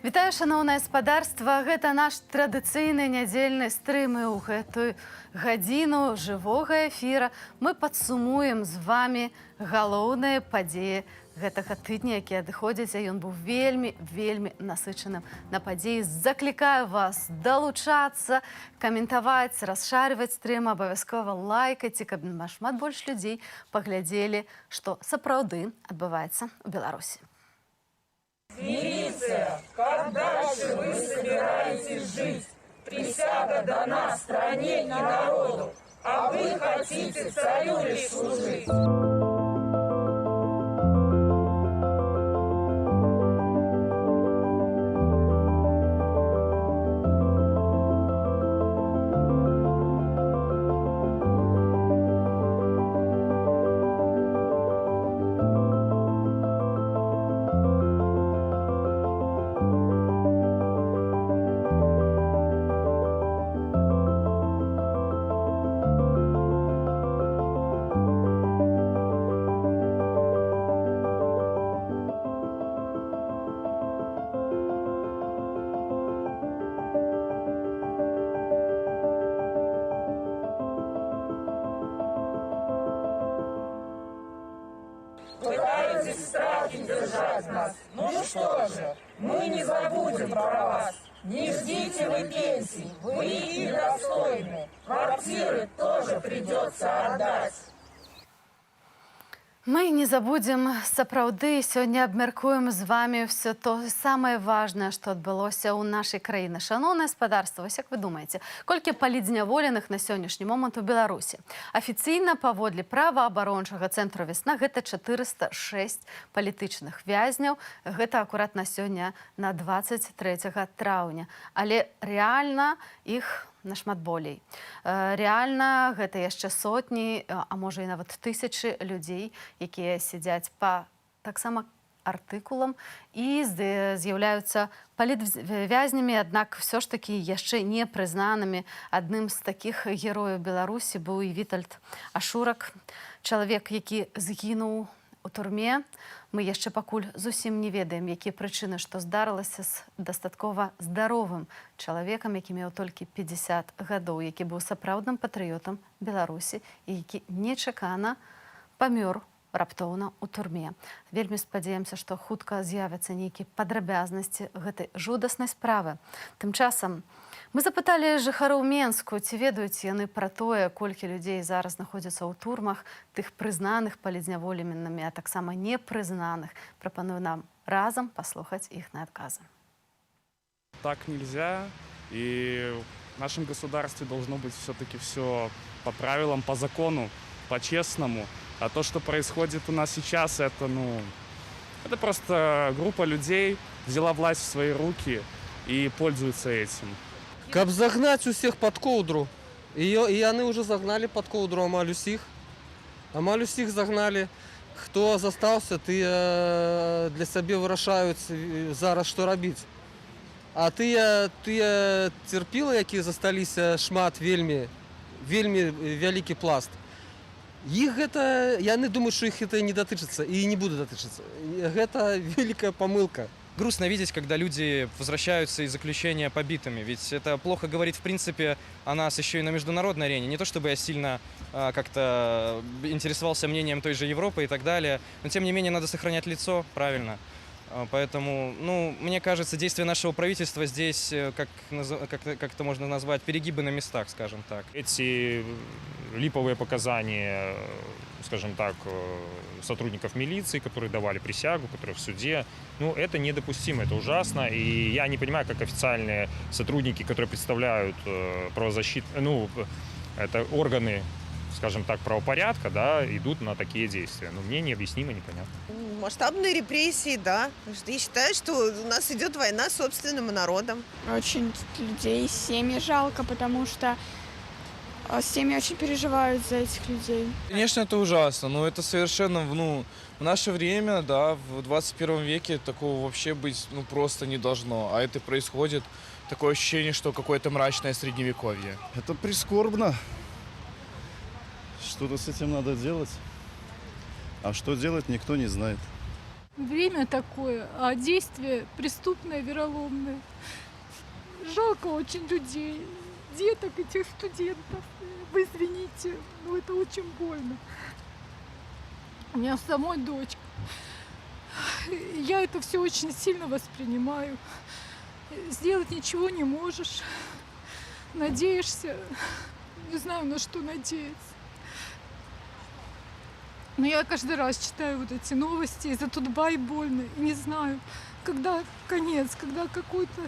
Вітаю, шановнае спадарства. Гэта наш традыцыйны нядзельны стрым. І ў гэтую гадзіну жывога эфіра мы падсумуем з вами галоўныя падзеі гэтага тыдня, які адыходзіць, а ён быў вельмі насычаным на падзеі. Заклікаю вас далучацца, каментаваць, расшарваць стрым, абавязкова лайкайце, каб шмат больш людзей паглядзелі, што сапраўды адбываецца ў Беларусі. Милиция, как дальше вы собираетесь жить? Присяга дана стране и народу, а вы хотите царю лишь служить. Пытаетесь страхи держать нас. Ну что же, мы не забудем про вас. Не ждите вы пенсий, вы и достойны. Квартиры тоже придется отдать. Мы не забудем, сапраўды, сёння абмяркуем з вами все то самае важнае, што адбылося ў нашай краіне. Шановнае спадарства, як вы думаеце, колькі палітзняволеных на сённяшні момант у Беларусі? Афіцыйна паводле праваабарончага цэнтру «Весна» гэта 406 палітычных вязняў. Гэта акурат на сёння на 23 траўня. Але рэальна іх нашмат болей. Рэальна гэта яшчэ сотні, а можа і нават тысячы людзей, якія сядзяць па таксама артыкулам і з'яўляюцца палітвязнямі, аднак все ж такі яшчэ не прызнанымі. Адным з такіх герояў Беларусі быў і Вітальд Ашурак, чалавек, які згінуў у турме. Мы яшчэ пакуль зусім не ведаем, якія прычыны, што здарылася з дастаткова здаровым чалавекам, які меў толькі 50 гадоў, які быў сапраўдным патрыётам Беларусі і які нечакана памёр раптоўна ў турме. Вельмі спадзяемся, што хутка з'явяцца нейкія падрабязнасці гэтай жудаснай справы. Тым часам мы запыталі жыхароў Менску, ці ведаюць яны пра тое, колькі людзей зараз знаходзяцца ў турмах, тых прызнаных палітзняволенымі, а таксама непрызнаных. Прапаную нам разам паслухаць іхныя адказы. Так нельзя, и в нашем государстве должно быть все-таки все по правилам, по закону, по-честному. А то, что происходит у нас сейчас, это просто группа людей взяла власть в свои руки и пользуется этим. Каб загнать усіх пад коўдру. І яны уже загнали пад коўдру амаль усіх. Амаль усіх загнали. Хто застаўся, тыя для сябе вырашаюць зараз, што рабіць. А тыя церпілы, якія засталіся, шмат, вельмі вялікі пласт. Іх гэта, яны думаюць, што іх гэта не датычыцца і не будзе датычыцца. Гэта вялікая памылка. Грустно видеть, когда люди возвращаются из заключения побитыми, ведь это плохо говорит, в принципе, о нас еще и на международной арене. Не то чтобы я сильно как-то интересовался мнением той же Европы и так далее, но тем не менее надо сохранять лицо, правильно. Поэтому, мне кажется, действия нашего правительства здесь, как это можно назвать, перегибы на местах, скажем так. Эти липовые показания, скажем так, сотрудников милиции, которые давали присягу, которые в суде, это недопустимо, это ужасно. И я не понимаю, как официальные сотрудники, которые представляют правозащитные, это органы, скажем так, правопорядка, идут на такие действия. Мне необъяснимо, непонятно. Масштабные репрессии, да. Я считаю, что у нас идет война с собственным народом. Очень людей, семьи жалко, потому что семьи очень переживают за этих людей. Конечно, это ужасно, но это совершенно, в наше время, в 21 веке такого вообще быть, просто не должно. А это происходит, такое ощущение, что какое-то мрачное средневековье. Это прискорбно. Что-то с этим надо делать. А что делать, никто не знает. Время такое, а действие преступное, вероломное. Жалко очень людей, деток, этих студентов. Вы извините, но это очень больно. У меня самой дочка. Я это все очень сильно воспринимаю. Сделать ничего не можешь. Надеешься. Не знаю, на что надеяться. Но я каждый раз читаю вот эти новости, и за Тутбай больно. И не знаю, когда конец, когда какой-то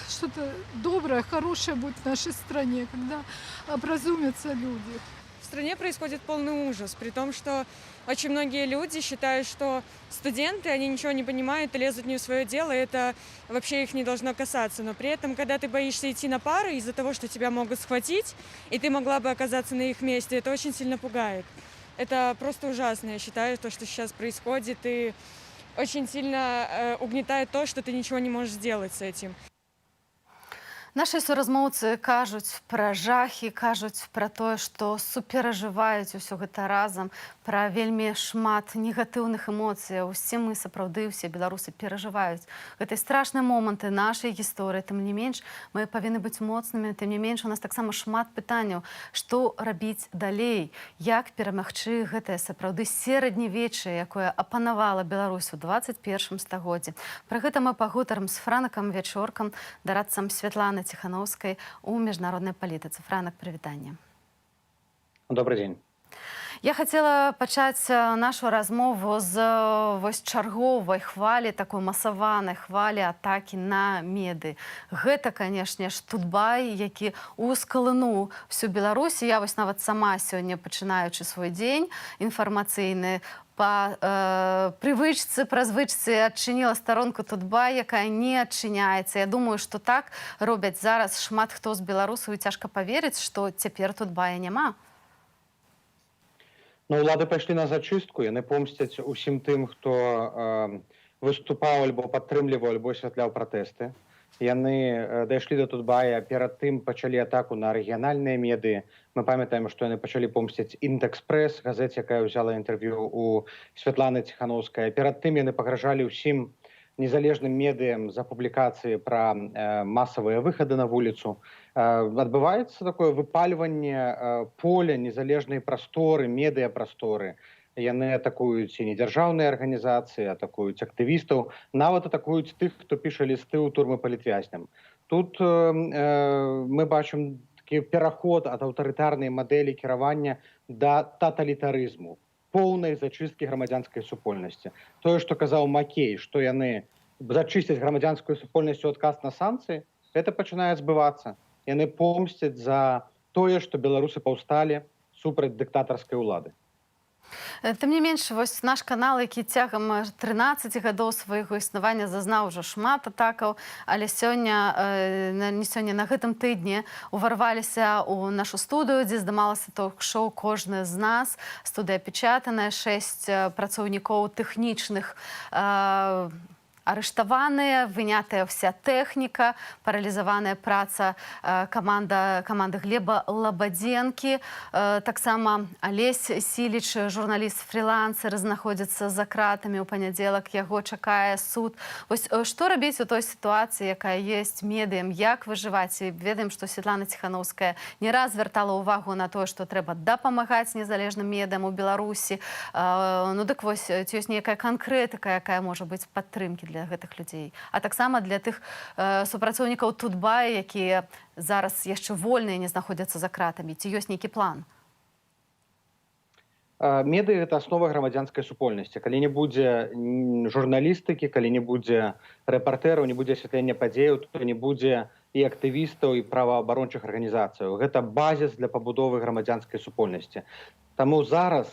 что-то доброе, хорошее будет в нашей стране, когда образумятся люди. В стране происходит полный ужас, при том, что очень многие люди считают, что студенты, они ничего не понимают и лезут не в свое дело, и это вообще их не должно касаться. Но при этом, когда ты боишься идти на пары из-за того, что тебя могут схватить, и ты могла бы оказаться на их месте, это очень сильно пугает. Это просто ужасно, я считаю, то, что сейчас происходит, и очень сильно угнетает то, что ты ничего не можешь сделать с этим. Наші суразмоўцы кажуць пра жахі, кажуць пра тое, што суперажываюць усё гэта разам, пра вельмі шмат негатыўных эмоцый. Усе мы, сапраўды, усе беларусы перажываюць гэтай страшныя моманты нашай гісторыі. Тым не менш, мы павінны быць моцнымі, тым не менш, у нас таксама шмат пытанняў, што рабіць далей, як перамагчы гэтае сапраўды сярэднявечча, якое апанавала Беларусь у 21 стагоддзі. Пра гэта мы пагутарым з Франакам Вячоркам, дарадцам Святланы Тихановской у международной политике. Франак, привітання. Добрый день. Я хотела пачаць нашу размову з вось чарговай хвалі, такой масаванай хвалі атакі на меды. Гэта, канешне ж, Тутбай, які ускалынуў всю Беларусь. Я вось нават сама сёння, пачынаючы свой дзень інфармацыйны, па прывычцы, празвычцы адчыніла старонку Тутбай, якая не адчыняецца. Я думаю, што так робяць зараз шмат хто з беларусаў, і цяжка паверыць, што цяпер Тутбая няма. Ну, улады пайшлі на зачыстку, яны помсцяць усім тым, хто выступаў альбо падтрымліваў, альбо асвятляў пратэсты. Яны дайшлі до Тутбая, перад тым пачалі атаку на рэгіянальныя медыі. Мы памятаем, што яны пачалі помсціць Інтэкспрэс, газеце, якая ўзяла інтэрв'ю у Святланы Тихановскай. Перад тым яны пагражалі ўсім незалежным медыям за публікацыі пра масавыя выхады на вуліцу. Адбываецца такое выпальванне поля незалежнай прасторы, медыяпрасторы. Яны атакуюць і недзяржаўныя арганізацыі, атакуюць актывістаў, нават атакуюць тых, хто піша лісты ў турмы палітвязням. Тут мы бачым такі пераход ад аўтарытарнай мадэлі кіравання да таталітарызму, поўнай зачысткі грамадзянскай супольнасці. Тое, што казаў Макей, што яны зачысцяць грамадзянскую супольнасць у адказ на санкцыі, гэта пачынае збывацца. Яны помсцяць за тое, што беларусы паўсталі супраць дыктатарскай улады. Тым не менш, вось наш канал, які цягам 13 гадоў свайго існавання зазнаў ужо шмат атакаў, але сёння, не сёння, на гэтым тыдні уварваліся ў нашу студыю, дзе здымалася ток-шоу «Кожны з нас». Студыя печатаная, 6 працаўнікоў тэхнічных арыштаваныя, вынятая вся тэхніка, паралізаваная праца каманды Глеба Лабадзенкі. Таксама Алесь Сіліч, журналіст-фрілансер, знаходзіцца за кратамі. У панядзелак яго чакае суд. Вось што рабіць у той сітуацыі, якая ёсць медыям, як выжываць? І ведаем, што Святлана Тихановская не раз звяртала ўвагу на тое, што трэба дапамагаць незалежным медыям у Беларусі. Ну дык вось, ці ёсць нейкая канкрэтыка, якая можа быць падтрымкі для гэтых людзей, а таксама для тых супрацоўнікаў Тутбая, якія зараз яшчэ вольныя, не знаходзяцца за кратамі. Ці ёсць нейкі план? Медыі – гэта аснова грамадзянскай супольнасці. Калі не будзе журналістыкі, калі не будзе рэпартэраў, не будзе асвятлення падзеяў, то не будзе і актывістаў, і праваабарончых арганізацыяў. Гэта базіс для пабудовы грамадзянскай супольнасці. Таму зараз,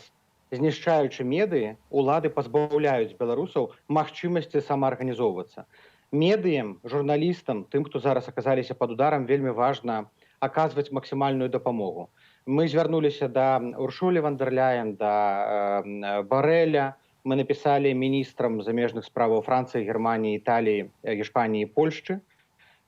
знішчаючы медыі, улады пазбаўляюць беларусаў магчымасці самаарганізоўвацца. Медыям, журналістам, тым, хто зараз аказаліся пад ударам, вельмі важна аказваць максімальную дапамогу. Мы звярнуліся да Уршулі ван дэр Ляен, да Барэля. Мы напісалі міністрам замежных справаў Францыі, Германіі, Італіі, Іспаніі і Польшчы,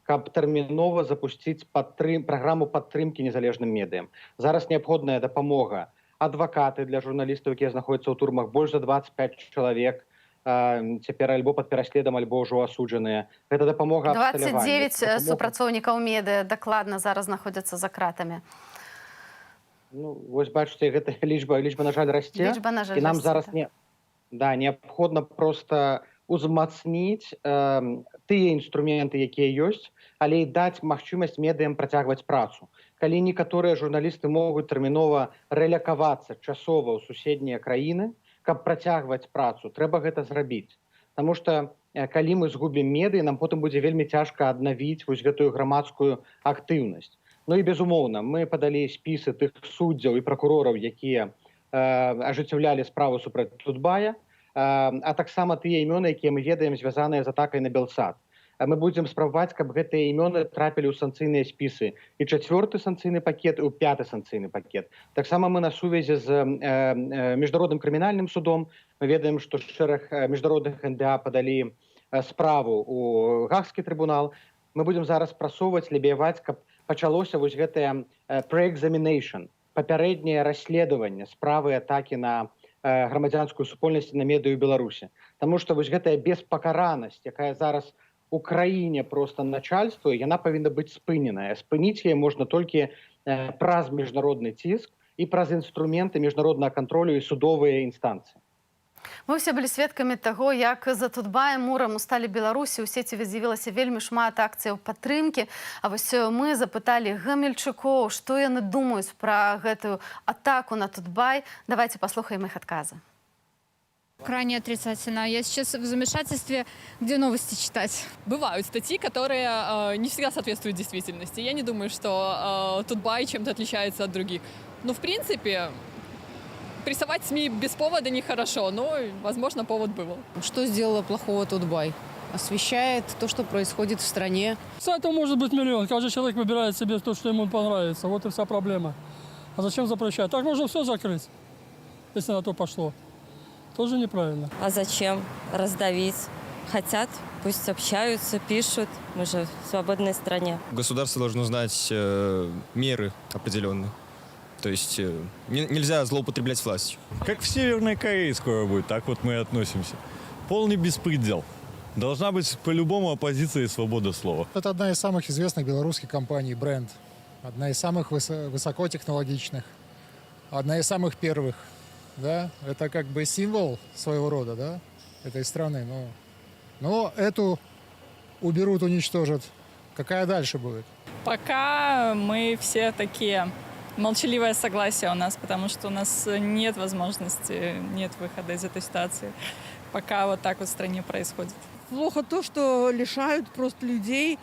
каб тэрмінова запусціць праграму падтрымкі незалежным медыям. Зараз неабходная дапамога. Адвакаты для журналістаў, якія знаходзяцца ў турмах, больш за 25 чалавек, цяпер альбо пад пераследам, альбо ўжо асуджаныя. Гэта дапамога абсталявання. 29 супрацоўнікаў медыя дакладна зараз знаходзяцца за кратамі. Ну, вось бачыце, гэта лічба, на жаль, расце. Лічба, на жаль, І нам расце, зараз так. неабходна проста узмацніць тыя інструменты, якія ёсць, але і даць магчымасць медыям працягваць працу. Калі некаторыя журналісты могуць тэрмінова рэлякавацца часова ў суседнія краіны, каб працягваць працу, трэба гэта зрабіць. Таму што калі мы згубім медыі, нам потым будзе вельмі цяжка аднавіць вось гэтую грамадскую актыўнасць. Ну і безумоўна, мы падалі спісы тых суддзяў і пракурораў, якія ажыццяўлялі справу супраць Тутбая, а таксама тыя імёны, якія мы ведаем, звязаныя з атакай на Белсад. Мы будзем спрабаваць, каб гэтыя імёны трапілі ў санкцыйныя спісы. І 4-й санкцыйны пакет, і ў 5-й санкцыйны пакет. Таксама мы на сувязі з міжнародным крымінальным судом. Мы ведаем, што шэраг міжнародных НДА падалі справу ў Гаагскі трыбунал. Мы будзем зараз прасоўваць, лабіяваць, каб пачалося вось гэтае pre-examination, папярэдняе расследаванне справы атакі на грамадзянскую супольнасць на медыю Беларусі. Таму што вось гэтая беспакаранасць, якая зараз у краіне проста начальства, яна павінна быць спыненая. Спыніць яе можна толькі праз міжнародны ціск і праз інструменты міжнароднага кантролю і судовыя інстанцыі. Мы ўсе былі сведкамі таго, як за Тутбаем мурам у сталі Беларусі ў сеці з'явілася вельмі шмат акцыяў падтрымкі. А вось мы запыталі гамельчукоў, што яны думаюць пра гэтую атаку на Тутбай. Давайте послухаем их отказы. Крайне отрицательно. Я сейчас в замешательстве, где новости читать. Бывают статьи, которые не всегда соответствуют действительности. Я не думаю, что Тутбай чем-то отличается от других. Но, в принципе, прессовать СМИ без повода нехорошо, но, возможно, повод был. Что сделала плохого Тутбай? Освещает то, что происходит в стране. Сайтов может быть миллион. Каждый человек выбирает себе то, что ему понравится. Вот и вся проблема. А зачем запрещать? Так можно все закрыть, если на то пошло. Тоже неправильно. А зачем раздавить? Хотят, пусть общаются, пишут. Мы же в свободной стране. Государство должно знать меры определенные. То есть нельзя злоупотреблять властью. Как в Северной Корее скоро будет, так вот мы и относимся. Полный беспредел. Должна быть по-любому оппозиция и свобода слова. Это одна из самых известных белорусских компаний, бренд. Одна из самых высокотехнологичных. Одна из самых первых. Да? Это как бы символ своего рода, да, этой страны. Но эту уберут, уничтожат. Какая дальше будет? Пока мы все такие... Молчаливое согласие у нас, потому что у нас нет возможности, нет выхода из этой ситуации. Пока вот так вот в стране происходит. Плохо то, что лишают просто людей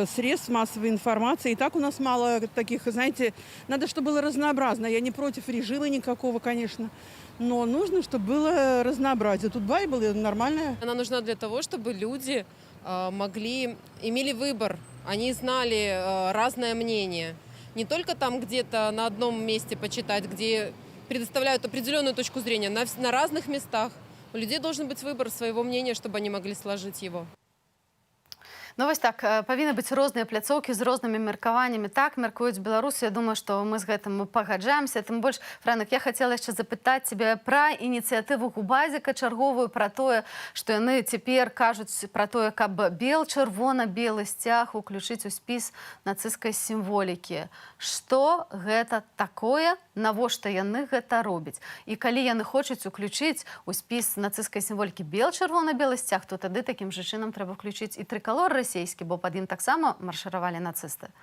средств массовой информации. И так у нас мало таких, знаете, надо, чтобы было разнообразно. Я не против режима никакого, конечно, но нужно, чтобы было разнообразие. Тутбай было нормальное. Она нужна для того, чтобы люди имели выбор, они знали разное мнение. Не только там где-то на одном месте почитать, где предоставляют определенную точку зрения, на разных местах. У людей должен быть выбор своего мнения, чтобы они могли сложить его. Ну вось так, павінны быць розныя пляцоўкі з рознымі меркаваннямі. Так мяркуюць беларусы. Я думаю, што мы з гэтым пагаджаемся. Тым больш, Франак, я хацела яшчэ запытаць цябе пра ініцыятыву Губазіка чарговую, пра тое, што яны цяпер кажуць пра тое, каб чырвона-белы сцяг уключыць у спіс нацысцкай сімволікі. Што гэта такое? Навошта яны гэта робяць? І калі яны хочуць уключыць у спіс нацысцкай сімволікі чырвона-белы сцяг, то тады такім жа чынам трэба включыць і трыкалор расійскі, бо пад ім таксама маршыравалі нацысты.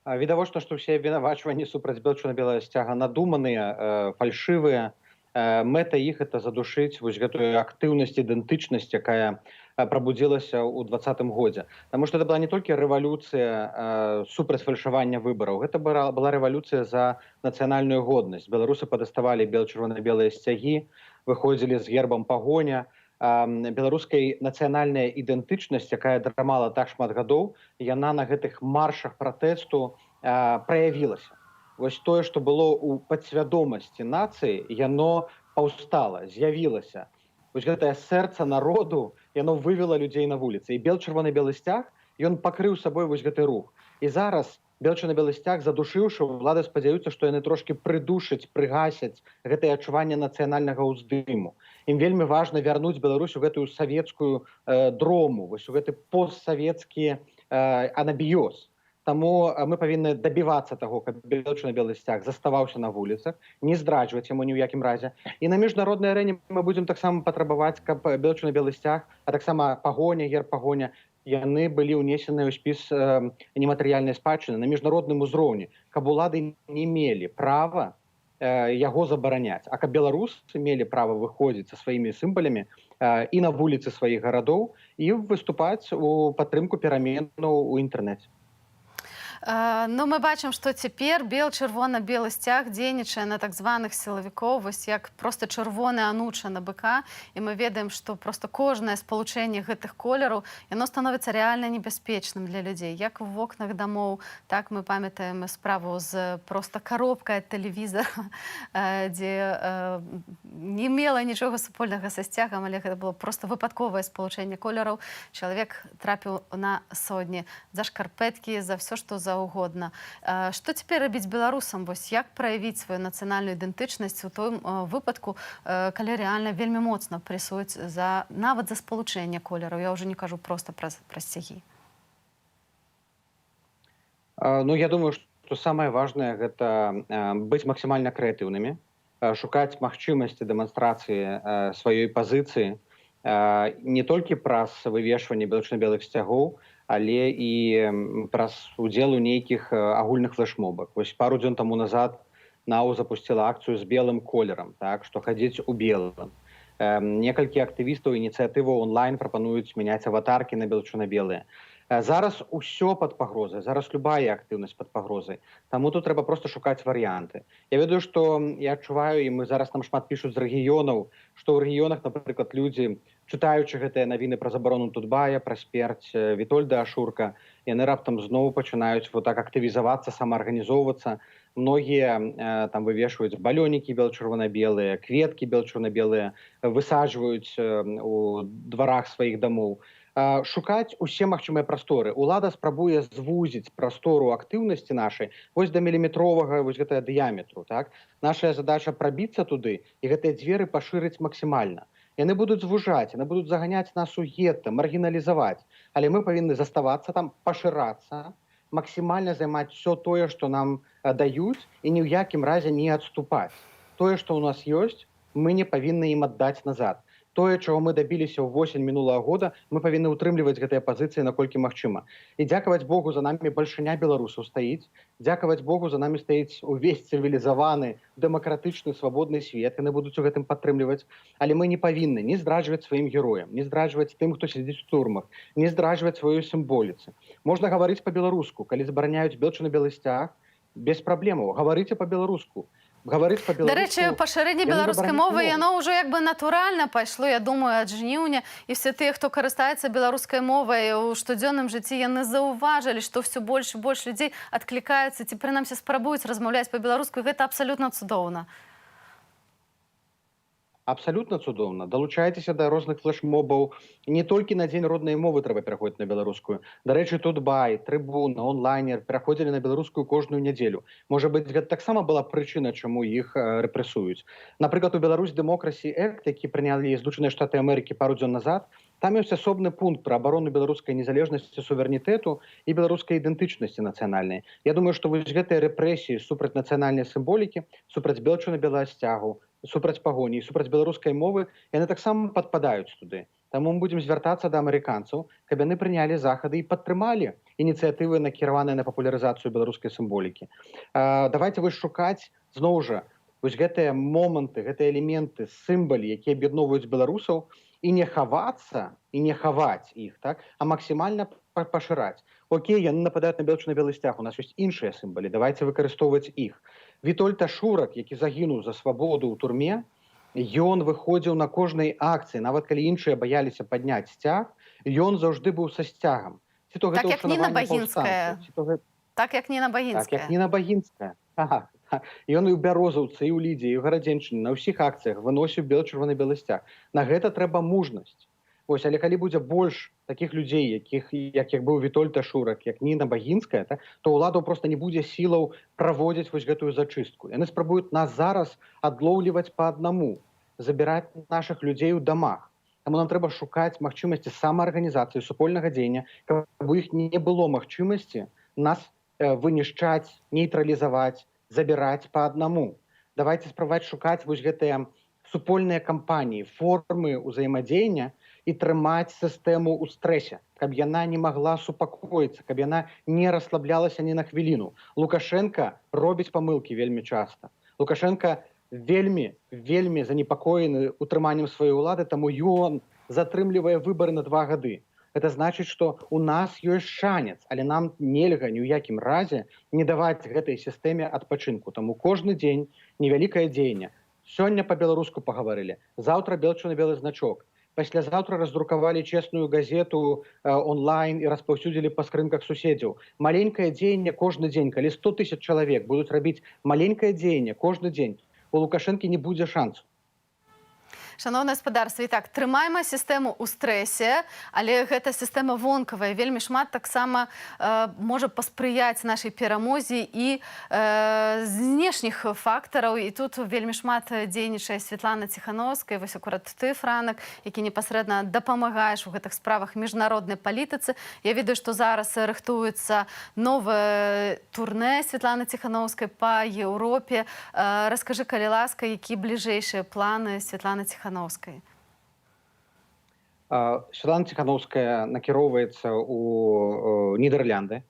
Відавочна, што ўсе абвінавачванні супраць чырвона-белага сцяга надуманыя, фальшывыя. Мэта іх это задушыць вось гэтую актыўнасць, ідэнтычнасць, якая прабудзілася ў 2020 годзе. Таму што это была не толькі рэвалюцыя супраць фальшавання выбараў, гэта была рэвалюцыя за нацыянальную годнасць. Беларусы падаставалі чырвона-белыя сцягі, выходзілі з гербам пагоня. Беларускай нацыянальная ідэнтычнасць, якая драмала так шмат гадоў, яна на гэтых маршах пратэсту праявілася. Вось тое, што было ў падсвядомасці нацыі, яно паўстала, з'явілася. Вось гэтае сэрца народу, яно вывела людзей на вуліцы. І чырвона-белы сцяг, ён пакрыў сабой вось гэты рух. І зараз бел-чырвона-белы сцяг задушыўшы, ўлады спадзяюцца, што яны трошкі прыдушаць, прыгасяць гэтае адчуванне нацыянальнага ўздыму. Ім вельмі важна вярнуць Беларусь у гэтую савецкую дрому, вось у гэты постсавецкі анабіёз. Таму мы павінны дабівацца таго, каб бел-чырвона-белы сцяг заставаўся на вуліцах, не здраджваць яму ні ў якім разе. І на міжнароднай арэне мы будзем таксама патрабаваць, каб бел-чырвона-белы сцяг, а таксама пагоня, герб пагоня, яны былі ўнесеныя ў спіс нематэрыяльнай спадчыны на міжнародным узроўні, каб улады не мелі права яго забараняць, а каб беларусы мелі права выходзіць са сваімі сімвалямі і на вуліцы сваіх гарадоў і выступаць у падтрымку пераменаў у інтэрнэце. Ну, мы бачым, што цяпер бел-чырвона-белы сцяг дзейнічае на так званых сілавікоў, вось як проста чырвоны ануча на быка, і мы ведаем, што проста кожнае спалучэнне гэтых колераў, яно становіцца рэальна небяспечным для людзей. Як у вокнах дамоў, так мы памятаем справу з проста коробкай ад тэлевізара, дзе не мела нічога супольнага са сцягам, але гэта было проста выпадковае спалучэнне колераў. Чалавек трапіў на сотні за шкарпэткі, за ўсё, што заўгодна. Што цяпер рабіць беларусам? Вось як праявіць сваю нацыянальную ідэнтычнасць у том выпадку, калі рэальна вельмі моцна прэсуюць нават за спалучэнне колераў? Я ўжо не кажу проста пра сцягі. Ну, я думаю, што самае важнае гэта быць максімальна крэатыўнымі, шукаць магчымасці дэманстрацыі сваёй пазіцыі не толькі праз вывешванне бел-чырвона-белых сцягоў, але і праз удзел у нейкіх агульных флешмобах. Вось пару дзён таму назад НАУ запусціла акцыю з белым колерам, так, што хадзіць у белым. Некалькі актывістаў ініцыятываў онлайн прапануюць мяняць аватаркі на бел-чырвона-белыя. Зараз усё пад пагрозай, зараз любая актыўнасць пад пагрозай. Таму тут трэба проста шукаць варыянты. Я ведаю, што я адчуваю, і мы зараз нам шмат пішуць з рэгіёнаў, што ў рэгіёнах, напрыклад, людзі, чытаючы гэтыя навіны пра забарону Тутбая, пра смерць Вітольда Ашурка, яны раптам зноў пачынаюць вот так актывізавацца, самаарганізоўвацца. Многія там вывешваюць балёнікі бел-чырвона-белыя, кветкі бел-чырвона-белыя, высаджваюць у дварах сваіх дамоў. Шукаць усе магчымыя прасторы. Улада спрабуе звузіць прастору актыўнасці нашай вось да міліметровага вось гэтага дыяметру. Так? Нашая задача прабіцца туды і гэтыя дзверы пашырыць максімальна. Яны будуць звужаць, яны будуць заганяць нас у гетта, маргіналізаваць. Але мы павінны заставацца там, пашырацца, максімальна займаць все тое, што нам даюць, і ні ў якім разе не адступаць. Тое, што ў нас ёсць, мы не павінны ім аддаць назад. Тое, чаго мы дабіліся ў восень мінулага года, мы павінны ўтрымліваць гэтыя пазіцыі наколькі магчыма. І дзякаваць Богу, за намі бальшыня беларусаў стаіць. Дзякаваць Богу, за намі стаіць увесь цывілізаваны, дэмакратычны, свабодны свет. Яны будуць у гэтым падтрымліваць. Але мы не павінны не здраджваць сваім героям, не здраджваць тым, хто сядзіць у турмах, не здраджваць сваёй сімволіцы. Можна гаварыць па-беларуску. Калі забараняюць бел-чырвона-белы сцяг, без праблемаў. Гаварыце па-беларуску. Да рэчы, пашырэнне беларускай мовы, яно ўжо як бы натуральна пайшло, я думаю, ад жніўня. І все тыя, хто карыстаецца беларускай мовай у штодзённым жыцці, яны заўважылі, што ўсё больш і больш людзей адклікаюцца, ці прынамсі спрабуюць размаўляць па-беларуску, і гэта абсалютна цудоўна. Абсалютна цудоўна. Далучайцеся да розных флешмобаў. Не толькі на дзень роднай мовы трэба пераходзіць на беларускую. Дарэчы, Тутбай, Трыбуна, онлайнер пераходзілі на беларускую кожную нядзелю. Можа быць, гэта таксама была прычына, чаму іх рэпрэсуюць. Напрыклад, у Беларусь Democracy Act, які прынялі Злучаныя Штаты Амерыкі пару дзён назад, там ёсць асобны пункт пра абарону беларускай незалежнасці, суверэнітэту і беларускай ідэнтычнасці нацыянальнай. Я думаю, што вось гэтыя рэпрэсіі супраць нацыянальнай сімволікі, супраць бел-чырвона-белага сцягу, супраць пагоні і супраць беларускай мовы, яны таксама падпадаюць туды. Таму мы будзем звяртацца да амерыканцаў, каб яны прынялі захады і падтрымалі ініцыятывы, накіраваныя на папулярызацыю беларускай сімволікі. Давайце вось шукаць, зноў жа, вось гэтыя моманты, гэтыя элементы, сімвалы, якія аб'ядноўваюць беларусаў, і не хавацца, і не хаваць іх, так? А максімальна пашыраць. Окей, яны нападаюць на бел-чырвона-белы сцяг, у нас ёсць іншыя сімвалы, давайце выкарыстоўваць іх. Вітольд Ашурак, які загінуў за свабоду ў турме, ён выходзіў на кожнай акцыі, нават калі іншыя баяліся падняць сцяг, ён заўжды быў са сцягам. Так як Ніна Багінская. Так як Ніна Багінская. Ён і ў Бярозаўцы, і ў Лідзе, і ў Гарадзенчыне, на ўсіх акцыях выносіў бел-чырвона-белы сцяг. На гэта трэба мужнасць. Вось, але калі будзе больш такіх людзей, як быў Вітольд Ашурак, як Ніна Багінская, то ўладаў проста не будзе сілаў праводзіць вось гэтую зачыстку. Яны спрабуюць нас зараз адлоўліваць па аднаму, забіраць нашых людзей у дамах. Таму нам трэба шукаць магчымасці самаарганізацыі, супольнага дзеяння, каб у іх не было магчымасці нас вынішчаць, нейтралізаваць, забіраць па аднаму. Давайте спрабаваць шукаць вось гэтыя супольныя кампаніі, формы ўзаемадзеяння і трымаць сістэму ў стрэсе, каб яна не магла супакоіцца, каб яна не расслаблялася ні на хвіліну. Лукашенко робіць памылкі вельмі часта. Лукашенко вельмі занепакоены утрыманнем сваёй улады, таму ён затрымлівае выбары на 2 гады. Это значыць, што у нас ёсць шанец, але нам нельга ні ў якім разе не даваць гэтай сістэме адпачынку. Таму кожны дзень невялікае дзеянне. Сёння па-беларуску пагаварылі, заўтра белчырвона-белы значок. Паслязаўтра раздрукавалі чесную газету онлайн і распаўсюдзілі па скрынках суседзяў. Маленькае дзеянне кожны дзень, калі 100 000 чалавек будуць рабіць маленькае дзеянне кожны дзень, у Лукашэнкі не будзе шансу. Шановне гаспадарства, і так, трымаем сістэму ў стрэсе, але гэта сістэма вонкавая. Вельмі шмат таксама можа паспрыяць нашай перамозе і знешніх фактараў. І тут вельмі шмат дзейнічае Святлана Ціхановская, вось акурат ты, Франак, які непасрэдна дапамагаеш у гэтых справах міжнароднай палітыцы. Я ведаю, што зараз рыхтуецца новае турнэ Святланы Ціхановскай па Еўропе. Раскажы, калі ласка, які бліжэйшыя планы Святланы Ціхановскай? Святлана Ціхановская накіроўваецца ў Нідерланды,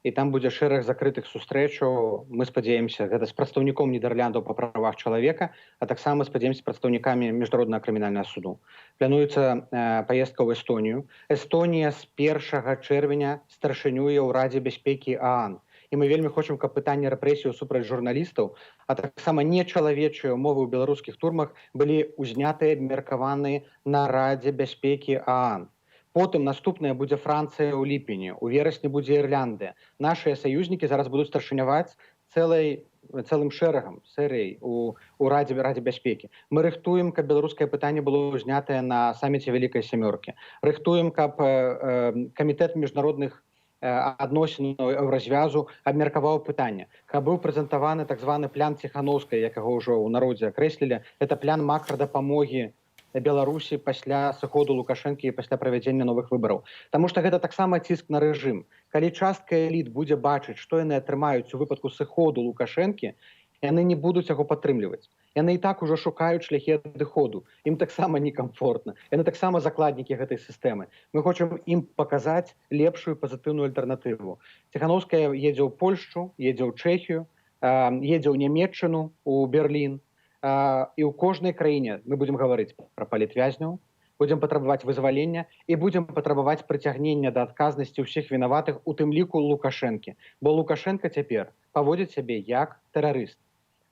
і там будзе шэраг закрытых сустрэчаў. Мы спадзяемся, гэта з прадстаўніком Нідерландаў па правах чалавека, а таксама спадзяемся прадстаўнікамі міжнароднага крымінальнага суду. Плануецца паездка ў Эстонію. Эстонія з 1 чэрвеня старшынюе ў Радзе бяспекі ААН. І мы вельмі хочам, каб пытанне рэпрэсіяў супраць журналістаў, а таксама нечалавечыя ўмовы ў беларускіх турмах былі ўзнятыя, абмеркаваныя на Радзе бяспекі ААН. Потым наступная будзе Францыя ў ліпені, у верасні будзе Ірландыя. Нашыя саюзнікі зараз будуць старшыняваць цэлым шэрагам серый у Радзе бяспекі. Мы рыхтуем, каб беларускае пытанне было ўзнятае на саміце Вялікай сямёркі. Рыхтуем, каб камітэт міжнародных адносінаў Еўразвязу абмеркаваў пытанне. Каб быў прэзентаваны так званы план Ціхановскай, якога ўжо ў народзе акрэслілі, это план макрадапамогі Беларусі пасля сыходу Лукашэнкі і пасля правядзення новых выбараў. Таму што гэта таксама ціск на рэжым. Калі частка эліт будзе бачыць, што яны атрымаюць у выпадку сыходу Лукашэнкі, яны не будуць яго падтрымліваць. Яны і так ужо шукаюць шляхі адыходу. Ім таксама некамфортна. Яны таксама закладнікі гэтай сістэмы. Мы хочам ім паказаць лепшую пазітыўную альтэрнатыву. Ціхановская едзе ў Польшчу, едзе ў Чэхію, едзе ў Нямецчыну, у Берлін. І ў кожнай краіне мы будзем гаварыць пра палітвязняў, будзем патрабаваць вызвалення і будзем патрабаваць прыцягнення да адказнасці ўсіх вінаватых, у тым ліку Лукашэнкі. Бо Лукашенко цяпер паводзіць сябе як тэрарыст.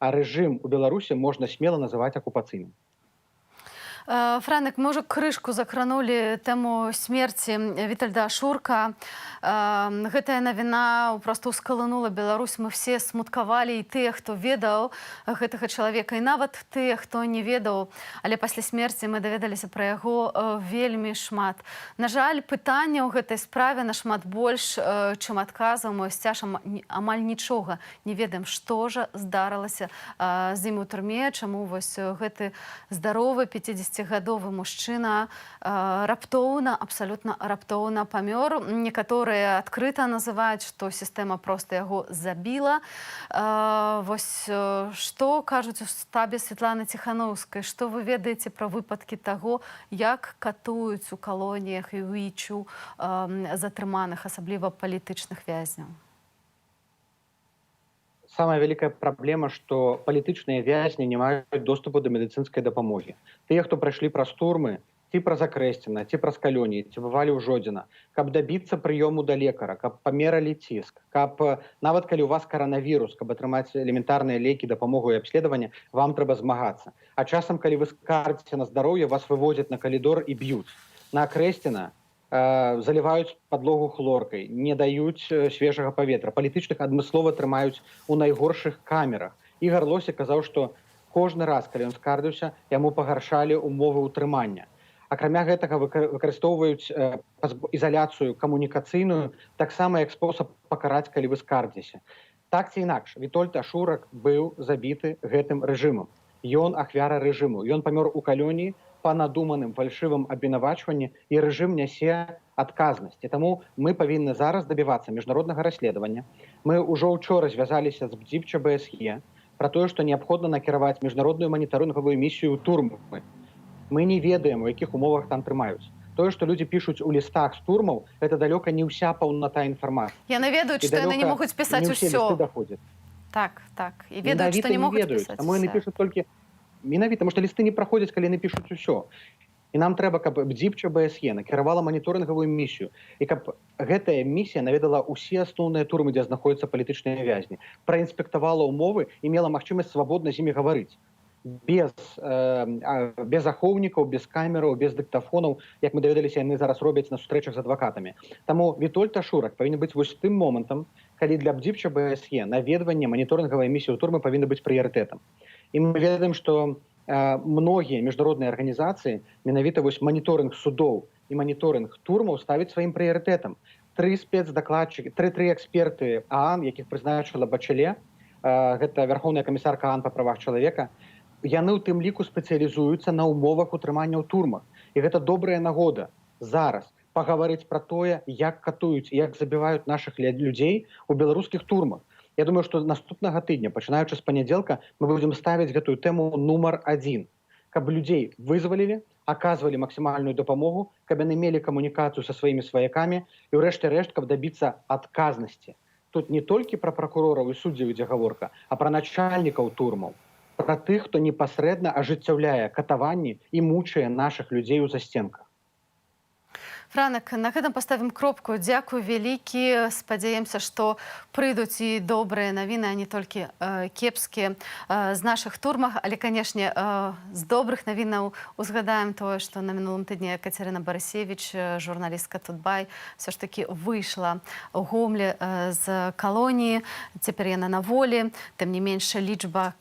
А рэжым у Беларусі можна смела называць акупацыйным. Франак, мы ўжо крышку закранулі тэму смерці Вітальда Ашурка. Гэтая навіна проста ўскалынула Беларусь. Мы все смуткавалі, і тыя, хто ведаў гэтага чалавека, і нават тыя, хто не ведаў. Але пасля смерці мы даведаліся пра яго вельмі шмат. На жаль, пытанняў ў гэтай справе нашмат больш, чым адказаў. Мы сцяж амаль нічога не ведаем, што ж здарылася з ім у турме, чаму вось гэты здаровы 50-гадовы мужчына раптоўна, абсалютна раптоўна памёр. Некаторыя адкрыта называюць, што сістэма проста яго забіла. Вось што кажуць у штабе Святланы Ціхановскай? Што вы ведаеце пра выпадкі таго, як катуюць у калоніях і ў ічу затрыманых, асабліва палітычных вязняў? Самая вялікая праблема, што палітычныя вязні не маюць доступу да медыцынскай дапамогі. Тыя, хто прайшлі праз турмы, ці праз Акрэсціна, ці праз Калёні, ці бывалі ў Жодзіна, каб дабіцца прыёму да лекара, каб памералі ціск, каб нават калі ў вас каранавірус, каб атрымаць элементарныя лекі, дапамогу і абследаванне, вам трэба змагацца. А часам, калі вы скардзіце на здароўе, вас вывозяць на калідор і б'юць. На Акрэсціна заліваюць падлогу хлоркай, не даюць свежага паветра. Палітычных адмыслова трымаюць у найгоршых камерах. Ігар Лосік казаў, што кожны раз, калі ён скардзіўся, яму пагаршалі ўмовы ўтрымання. Акрамя гэтага выкарыстоўваюць ізаляцыю камунікацыйную таксама як спосаб пакараць, калі вы скардзіся. Так ці інакш, Вітольд Ашурак быў забіты гэтым рэжымам. Ён ахвяра рэжыму. Ён памёр у калоніі па надуманым фальшывым абвінавачванні, і рэжым нясе адказнасць. І таму мы павінны зараз дабівацца міжнароднага расследавання. Мы ўжо учора звязаліся з БДЗІП ЧБСЕ пра тое, што неабходна накіраваць міжнародную маніторынгавую місію ў турмы. Мы не ведаем, у якіх умовах там трымаюць. Тое, што людзі пішуць у лістах з турмаў, гэта далёка не ўся паўната інфармацыі. Яны ведаюць, што яны не могуць пісаць усё. Так. І ведаюць, што не могуць пісаць. Таму яны пішуць толькі менавіта, таму што лісты не праходзяць, калі яны пішуць усё. І нам трэба, каб БДЗІП ЧБСЕ накіравала маніторынгавую місію, і каб гэтая місія наведала ўсе асноўныя турмы, дзе знаходзяцца палітычныя вязні, праінспектавала ўмовы і мела магчымасць свабодна з імі гаварыць. Без ахоўнікаў, без камераў, без дыктафонаў, як мы даведаліся, яны зараз робяць на сустрэчах з адвакатамі. Таму Вітольд Ашурак павінен быць вось тым момантам, калі для БДЗІП ЧБСЕ наведванне маніторынгавай місіі ў турмы павінна быць прыярытэтам. І мы ведаем, што многія міжнародныя арганізацыі менавіта вось маніторынг судоў і маніторынг турмаў ставяць сваім прыярытэтам. 3 спецдакладчыкі, 3 эксперты ААН, якіх прызначыла Бачеле, гэта вярхоўная камісарка ААН па правах чалавека, яны ў тым ліку спецыялізуюцца на ўмовах утрымання ў турмах. І гэта добрая нагода зараз пагаварыць пра тое, як катуюць і як забіваюць нашых людзей у беларускіх турмах. Я думаю, што наступнага тыдня, пачынаючы з панядзелка, мы будзем ставіць гэтую тэму нумар 1. Каб людзей вызвалілі, аказвалі максімальную дапамогу, каб яны мелі камунікацыю са сваімі сваякамі і ўрэшце рэшт, каб дабіцца адказнасці. Тут не толькі пра пракурораў і суддзяў ідзе гаворка, а пра начальнікаў турмаў, пра тых, хто непасрэдна ажыццяўляе катаванні і мучае нашых людзей у застенках. Франак, на гэтым паставім кропку. Дзякуй вялікі. Спадзяемся, што прыйдуць і добрыя навіны, а не толькі кепскія з нашых турмах. Але, канешне, з добрых навінаў узгадаем тое, што на мінулым тыдні Кацярына Барысевіч, журналістка Тутбай, все ж таки выйшла ў Гомлі з калоніі. Цяпер яна на волі. Тым не менш, лічба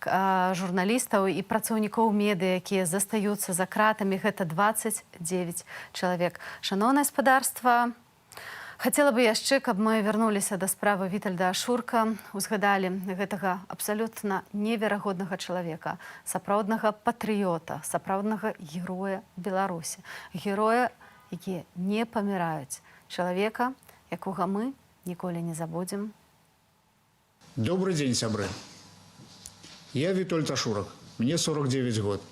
журналістаў і працаўнікоў медыа, якія застаюцца за кратамі, гэта 29 чалавек. Шановнае гаспадарства, хацела бы яшчэ, каб мы вярнуліся да справы Вітальда Ашурка, узгадалі гэтага абсалютна неверагоднага чалавека, сапраўднага патрыёта, сапраўднага героя Беларусі. Героя, якія не паміраюць. Чалавека, якога мы ніколі не забудзем. Добрый день, сябры. Я Витольд Ашурак. Мне 49 год.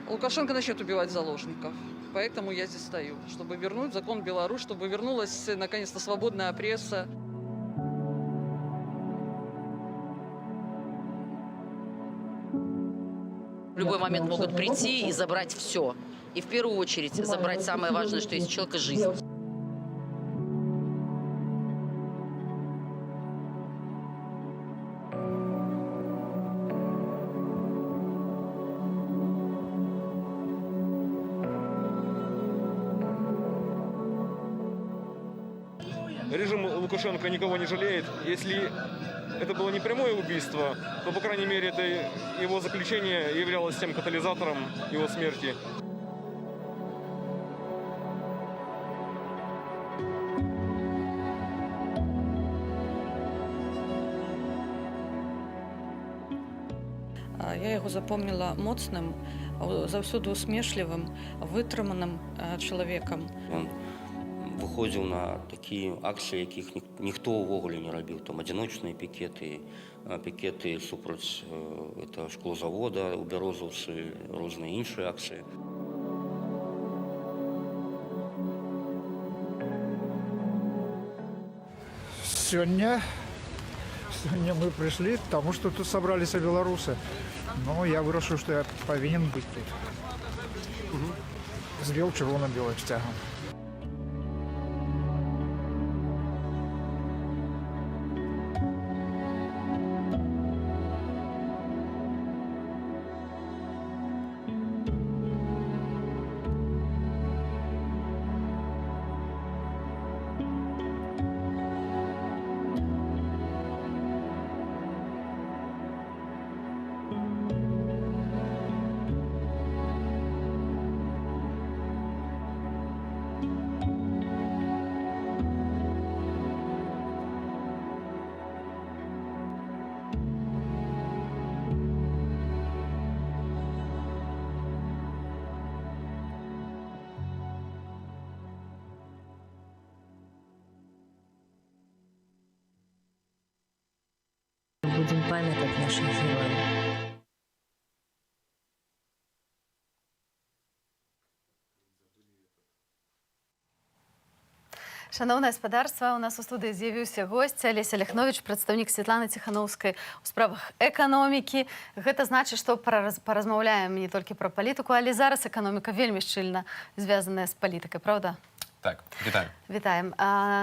Лукашенко начнет убивать заложников. Поэтому я здесь стою, чтобы вернуть закон Беларусь, чтобы вернулась наконец-то свободная пресса. В любой момент могут прийти и забрать все. И в первую очередь забрать самое важное, что есть у человека — жизнь. Режим Лукашенко никого не жалеет. Если это было не прямое убийство, то, по крайней мере, это его заключение являлось тем катализатором его смерти. Я яго запомніла моцным, заўсёды усмешлівым, вытрыманым чалавекам. Выходзіў на такія акцыі, якіх ніхто ўвогуле не рабіў. Там адзіночныя пікеты супраць шклозавода ў Бярозаўцы, розныя іншыя акцыі. Сегодня мы пришли к тому, что тут собрались белорусы. Но я вырашыў, что я повинен быть тут. З чырвона-белым сцягам. будем памятать наших героев. Шановне господарство, у нас у студії з'явився гость Олеся Ляхнович, представник Світланы Ціхановскай у справах эканомікі. Гэта значыць, што паразмаўляем не толькі пра палітыку, але зараз эканоміка вельмі шчыльна звязаная з палітыкай, правда? Так, вітаю. Вітаем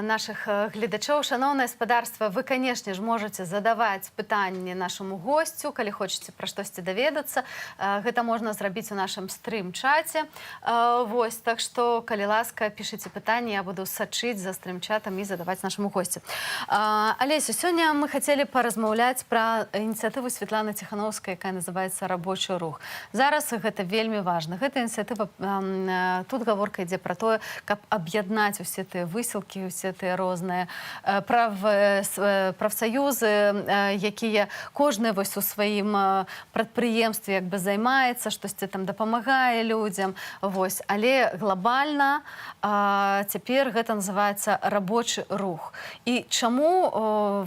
наших гледачоў. Шановне господарство, вы, канешне ж, можете задаваць пытанні нашаму госцю, калі хочаце пра штосьці даведацца. Гэта можна зрабіць у нашым стрым-чаце. Вось, так што, калі ласка, пішыце пытанні, я буду сачыць за стрым-чатам і задаваць нашаму госцю. Олесю, сёння мы хацелі паразмаўляць пра ініцыятыву Світланы Ціхановскай, якая называецца «Рабочы рух». Зараз гэта вельмі важна. Гэта ініцыятыва, тут гаворка ідзе пра тое, каб об'яднаць усе тыя высілкі, усе тыя розныя прафсаюзы, якія кожны вось у сваім прадпрыемстве як бы займаецца, штосьці там дапамагае людзям. Вось. Але глобальна цяпер гэта называецца рабочы рух. І чаму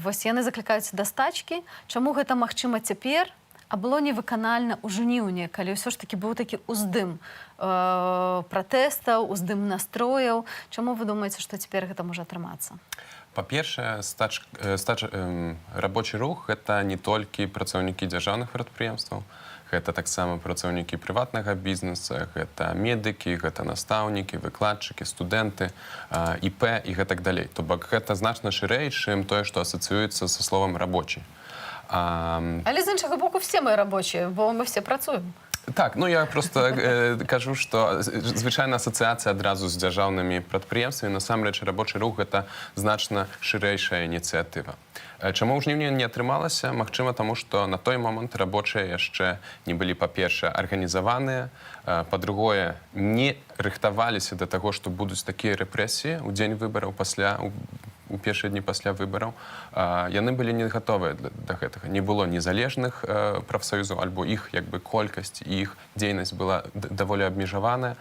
вось яны заклікаюць да стачкі? Чаму гэта магчыма цяпер? А было невыканальна ў жніўні, калі ўсё ж такі быў такі ўздым пратэстаў, уздым настрояў. Чаму вы думаеце, што цяпер гэта можа атрымацца? Па-першае, рабочы рух — гэта не толькі працаўнікі дзяржаўных прадпрыемстваў, гэта таксама працаўнікі прыватнага бізнеса, гэта медыкі, гэта настаўнікі, выкладчыкі, студэнты, ІП і гэтак далей. То бок гэта значна шырэй, чым тое, што асацыюецца са словам «рабочы». Але з іншага боку, все мы рабочие, бо мы все працуем. Так, ну я просто кажу, што звычайна асацыяцыя адразу з дзяржаўнымі прадпрыемствамі. Насамрэч, рабочы рух — гэта значна шырэйшая ініцыятыва. Чаму ў жніўні не атрымалася? Магчыма, таму што на той момант рабочыя яшчэ не былі, па-першае, арганізаваныя, па-другое, не рыхтаваліся да таго, што будуць такія рэпрэсіі ў дзень выбараў, у першыя дні пасля выбараў. Яны былі не гатовыя да гэтага. Не было незалежных прафсаюзаў, альбо іх як бы колькасць і іх дзейнасць была даволі абмежаваная.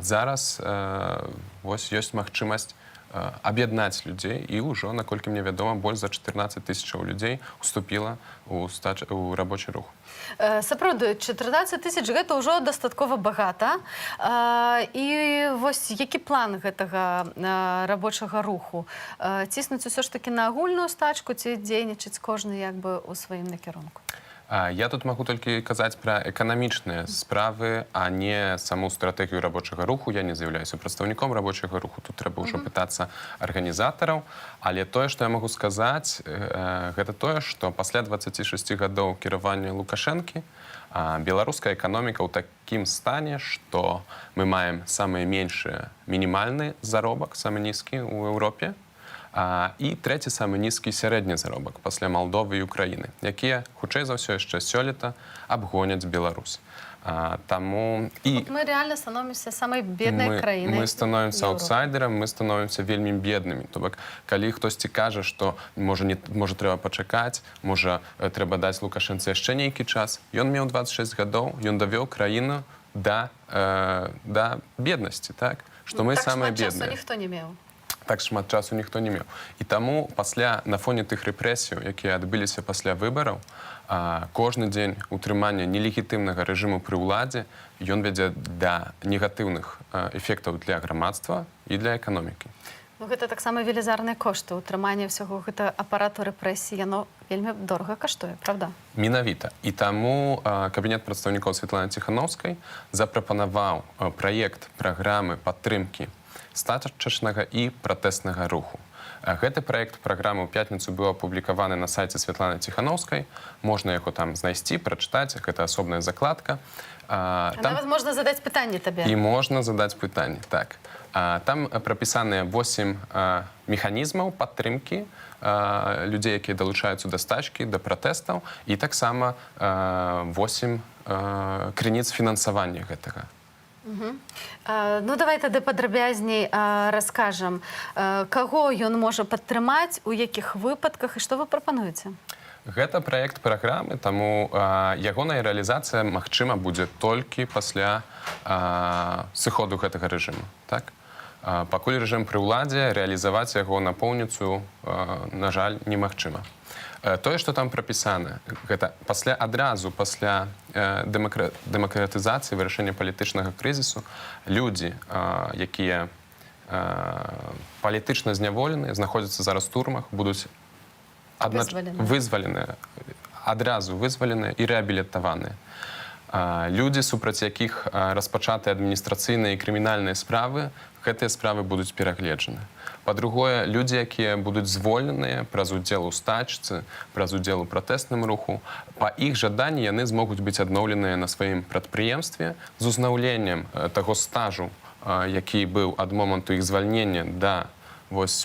Зараз вось ёсць магчымасць аб'яднаць людзей, і ўжо, наколькі мне вядома, больш за 14 тысячаў людзей уступіла ў рабочы рух. Сапраўды, 14 тысяч — гэта ўжо дастаткова багата. І вось які план гэтага рабочага руху? Ціснуць усё ж такі на агульную стачку ці дзейнічаць кожны як бы ў сваім накірунку? Я тут магу толькі казаць пра эканамічныя справы, а не саму стратэгію рабочага руху. Я не з'яўляюся прадстаўніком рабочага руху. Тут трэба ўжо пытацца арганізатараў. Але тое, што я магу сказаць, гэта тое, што пасля 26 гадоў кіравання Лукашэнкі беларуская эканоміка ў такім стане, што мы маем самы меншы мінімальны заробак, самы нізкі ў Еўропе, і трэці самы нізкі сярэдні заробак пасля Малдовы і Украіны, якія, хутчэй за ўсё, яшчэ сёлета абгоняць Беларусь. Таму мы реально становімся самай беднай краінай. Мы становімся аутсайдерам, мы становімся вельмі беднымі. То бок, калі хтосьці кажа, што можа трэба пачакаць, можа трэба даць Лукашэнцы яшчэ нейкі час, ён меў 26 гадоў, ён давёў краіну да беднасці, так? Што мы самыя бедныя. Так шмат часу ніхто не меў. Так шмат часу ніхто не меў. І таму на фоне тых рэпрэсіяў, якія адбыліся пасля выбараў, кожны дзень утрымання нелегітымнага рэжыму пры ўладзе, ён вядзе да негатыўных эфектаў для грамадства і для эканомікі. Ну, гэта таксама велізарныя кошты. Утрыманне ўсяго гэта апарату рэпрэсій, яно вельмі дорага каштуе, правда? Менавіта. І таму Кабінет прадстаўнікоў Світланы Ціхановскай запрапанаваў праект праграмы падтрымкі стачачнага і пратэснага руху. Гэты праект праграмы ў пятніцу быў апублікаваны на сайце Світланы Ціхановскай. Можна яго там знайсці, прачытаць, гэта асобная закладка. Нават можна задаць пытанне табе. І можна задаць пытанне, так. Там прапісаныя 8 механізмаў падтрымкі людзей, якія далучаюцца да стачкі, да пратэстаў, і таксама 8 крыніц фінансавання гэтага. Ну, давай тады падрабязней раскажам, каго ён можа падтрымаць, у якіх выпадках і што вы прапануеце? Гэта праект праграмы, таму ягоная рэалізацыя, магчыма, будзе толькі пасля сыходу гэтага рэжыму. Так? Пакуль рэжым пры ўладзе, рэалізаваць яго напоўніцу, на жаль, немагчыма. Тое, што там прапісана, гэта адразу пасля дэмакратызацыі, вырашэння палітычнага крызісу, людзі, якія палітычна зняволеныя, знаходзяцца зараз у турмах, будуць вызваленыя, адразу вызваленыя і рэабілітаваныя. Людзі, супраць якіх распачаты адміністрацыйныя і крымінальныя справы, гэтыя справы будуць перагледжаны. Па-другое, людзі, якія будуць звольненыя праз удзел у стачцы, праз удзел у пратэсным руху, па іх жаданні яны змогуць быць адноўленыя на сваім прадпрыемстве з узнаўленнем таго стажу, які быў ад моманту іх звальнення да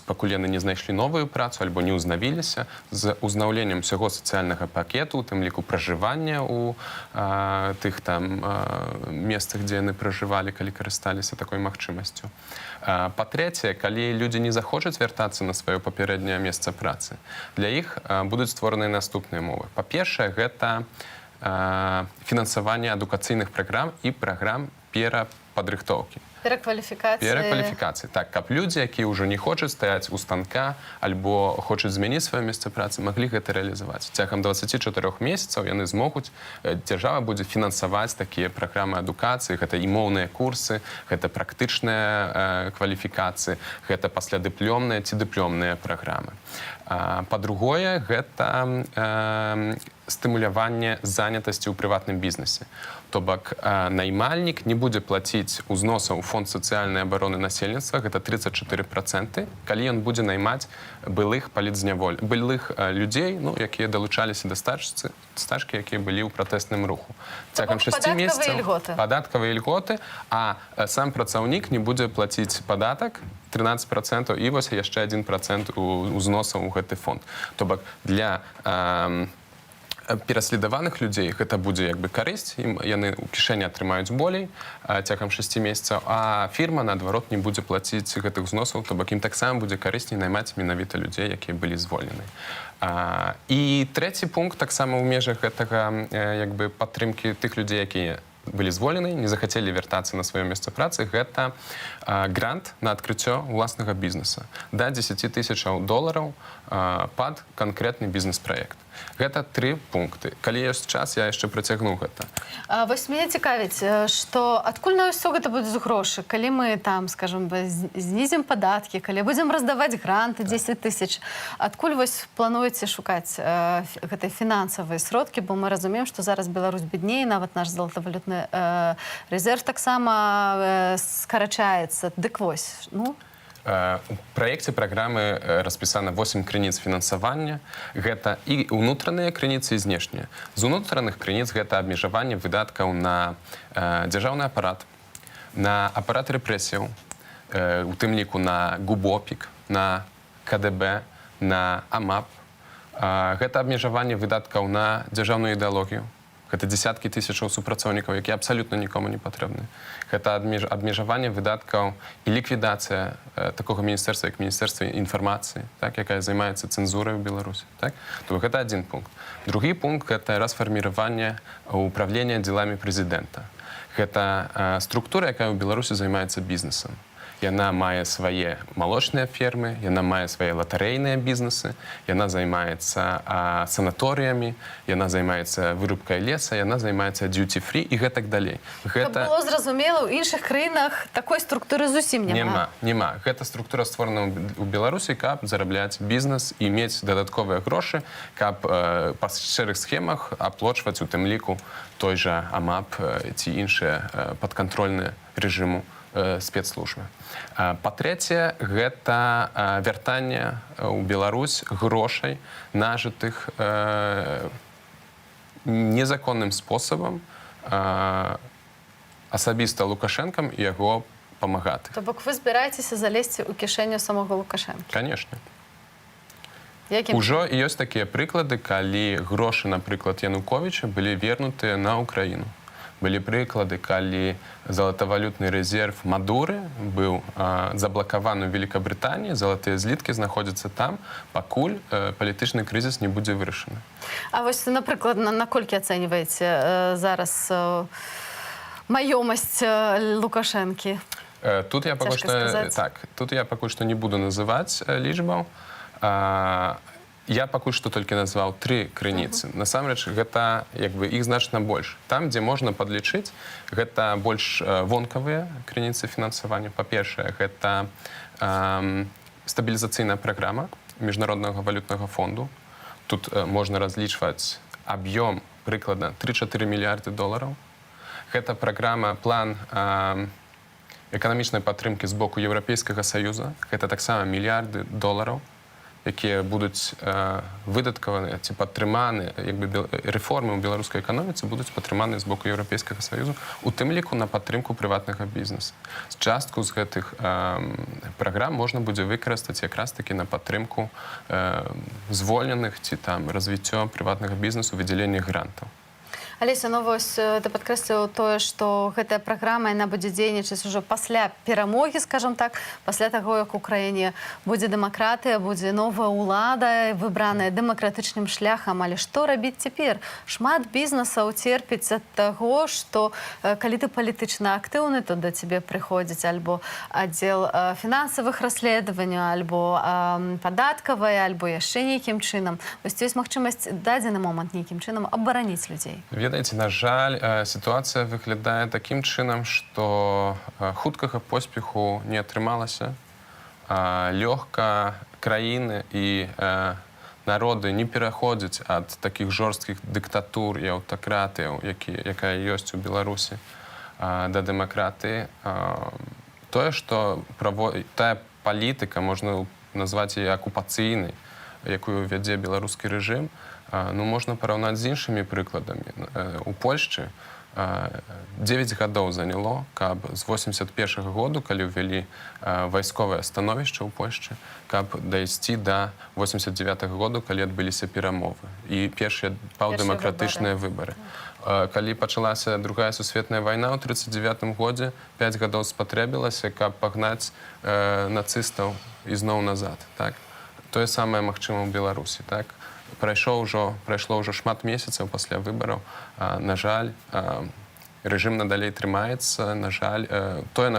пакуль яны не знайшлі новую працу альбо не ўзнавіліся, з узнаўленнем усяго сацыяльнага пакету, у тым ліку пражывання ў тых там месцах, дзе яны пражывалі, калі карысталіся такой магчымасцю. Па-трэцяе, калі людзі не захочуць вяртацца на сваё папярэдняе месца працы, для іх будуць створаныя наступныя умовы. Па-першае, гэта фінансаванне адукацыйных праграм і праграм перападрыхтоўкі. Перакваліфікацыі. Так, каб людзі, якія ўжо не хочуць стаяць у станка альбо хочуць змяніць сваё месца працы, маглі гэта рэалізаваць. Цягам 24 месяцаў яны змогуць, дзяржава будзе фінансаваць такія праграмы адукацыі, гэта і моўныя курсы, гэта практычныя кваліфікацыі, гэта паслядыплёмныя ці дыплёмныя праграмы. Па-другое, гэта стымуляванне занятасці ў прыватным бізнесе. То бок наймальнік не будзе плаціць узносаў у фонд сацыяльнай абароны насельніцтва, гэта 34%, калі ён будзе наймаць былых людзей, якія далучаліся да стажкі, якія былі ў пратэсным руху. Цягам 6 месяцаў падаткавыя ільготы, а сам працаўнік не будзе плаціць падатак 13% і вось яшчэ 1% узносаў у гэты фонд. То бок для пераследаваных людзей гэта будзе як бы карысць, яны ў кішэні атрымаюць болей цягам 6 месяцаў, а фірма, наадварот, не будзе плаціць гэтых узносаў, то бок ім таксама будзе карысней наймаць менавіта людзей, якія былі звольнены. І трэці пункт таксама ў межах гэтага як бы падтрымкі тых людзей, якія былі зволены, не захацелі вяртацца на сваё месца працы, гэта грант на адкрыццё ўласнага бізнеса да $10 000 пад канкрэтны бізнес-праект. Гэта 3 пункты. Калі ёсць час, я яшчэ працягну гэта. Вось мяне цікавіць, што адкуль на ўсё гэта будуць грошы? Калі мы там, скажам, знізім падаткі, калі будзем раздаваць гранты 10 000, адкуль вось плануеце шукаць гэтай фінансавыя сродкі, бо мы разумеем, што зараз Беларусь беднее, нават наш золотавалютны рэзерв таксама скарачаецца. Дык вось, У праекце праграмы распісана 8 крыніц фінансавання. Гэта і ўнутраныя крыніцы, і знешнія. З унутраных крыніц гэта абмежаванне выдаткаў на дзяржаўны апарат, на апарат рэпрэсіяў, у тым ліку на ГУБОПІК, на КДБ, на АМАП. Гэта абмежаванне выдаткаў на дзяржаўную ідэалогію. Гэта дзесяткі тысячаў супрацоўнікаў, якія абсалютна нікому не патрэбны. Гэта абмежаванне выдаткаў і ліквідацыя такога міністэрства, як Міністэрства інфармацыі, якая займаецца цэнзурай у Беларусі. То гэта адзін пункт. Другі пункт – гэта расфарміраванне ўправлення дзеламі прэзідэнта. Гэта структура, якая ў Беларусі займаецца бізнесам. Яна мае свае малочныя фермы, яна мае свае латарэйныя бізнесы, яна займаецца санаторыямі, яна займаецца вырубкай леса, яна займаецца duty-free і гэтак далей. Каб было зразумела, у іншых краінах такой структуры зусім няма. Няма. Гэта структура створана ў Беларусі, каб зарабляць бізнес і мець дадатковыя грошы, каб па шэрых схемах аплочваць у тым ліку той жа АМАП ці іншыя падкантрольныя рэжыму спецслужбы. Па-трэцяе, гэта вяртанне ў Беларусь грошай, нажытых незаконным спосабам асабіста Лукашэнкам і яго памагатых. То бок вы збіраецеся залезці ў кішэню самога Лукашэнкі? Канешне. Ужо ёсць такія прыклады, калі грошы, напрыклад, Януковіча былі вернутыя на Украіну. Былі прыклады, калі залатавалютны рэзерв Мадуры быў заблакаваны ў Великабрытаніі, залатыя зліткі знаходзяцца там, пакуль палітычны крызіс не будзе вырашаны. А вось, напрыклад, наколькі ацэньваеце зараз маёмасць Лукашэнкі? Тут я пакуль Цяжка што сказаць. так, тут я пакуль што не буду называць лічбаў. Я пакуль што толькі назваў 3 крыніцы. Насамрэч, гэта іх значна больш. Там, дзе можна падлічыць, гэта больш вонкавыя крыніцы фінансавання. Па-першае, гэта стабілізацыйная праграма Міжнароднага валютнага фонду. Тут можна разлічваць аб'ём прыкладна 3-4 мільярды долараў. Гэта праграма, план эканамічнай падтрымкі з боку Еўрапейскага Саюза. Гэта таксама мільярды долараў, якія будуць выдаткаваныя ці падтрыманы, рэформы ў беларускай эканоміцы будуць падтрыманы з боку Еўрапейскага Саюзу, у тым ліку на падтрымку прыватнага бізнесу. Частку з гэтых праграм можна будзе выкарыстаць якраз такі на падтрымку звольненых ці там развіццё прыватнага бізнесу, выдзяленне грантаў. Алеся, ну вось ты падкрэсліў тое, што гэтая праграма яна будзе дзейнічаць ужо пасля перамогі, скажам так, пасля таго, як у краіне будзе дэмакратыя, будзе новая ўлада, выбраная дэмакратычным шляхам. Але што рабіць цяпер? Шмат бізнесаў церпіць ад таго, што калі ты палітычна актыўны, то да цябе прыходзіць альбо аддзел фінансавых расследаванняў, альбо падаткавая, альбо яшчэ нейкім чынам. Вось ёсць магчымасць дадзены момант нейкім чынам абараніць людзей. Ведаеце, на жаль, сітуацыя выглядае такім чынам, што хуткага поспеху не атрымалася. Лёгка краіны і народы не пераходзяць ад такіх жорсткіх дыктатур і аўтакратыяў, якая ёсць у Беларусі, да дэмакратыі. Тое, што тая палітыка, можна назваць яе акупацыйнай, якую вядзе беларускі рэжым, можна параўнаць з іншымі прыкладамі. У Польшчы 9 гадоў заняло, каб з 81-го году, калі ўвялі вайсковае становішча ў Польшчы, каб дайсці да 89-го году, калі адбыліся перамовы і першыя паўдэмакратычныя выбары. Калі пачалася Другая сусветная вайна ў 1939 годзе, 5 гадоў спатрэбілася, каб пагнаць нацыстаў ізноў назад. Тое самае магчыма ў Беларусі. Прайшло ўжо шмат месяцаў пасля выбараў. На жаль, рэжым надалей трымаецца. На жаль, тое,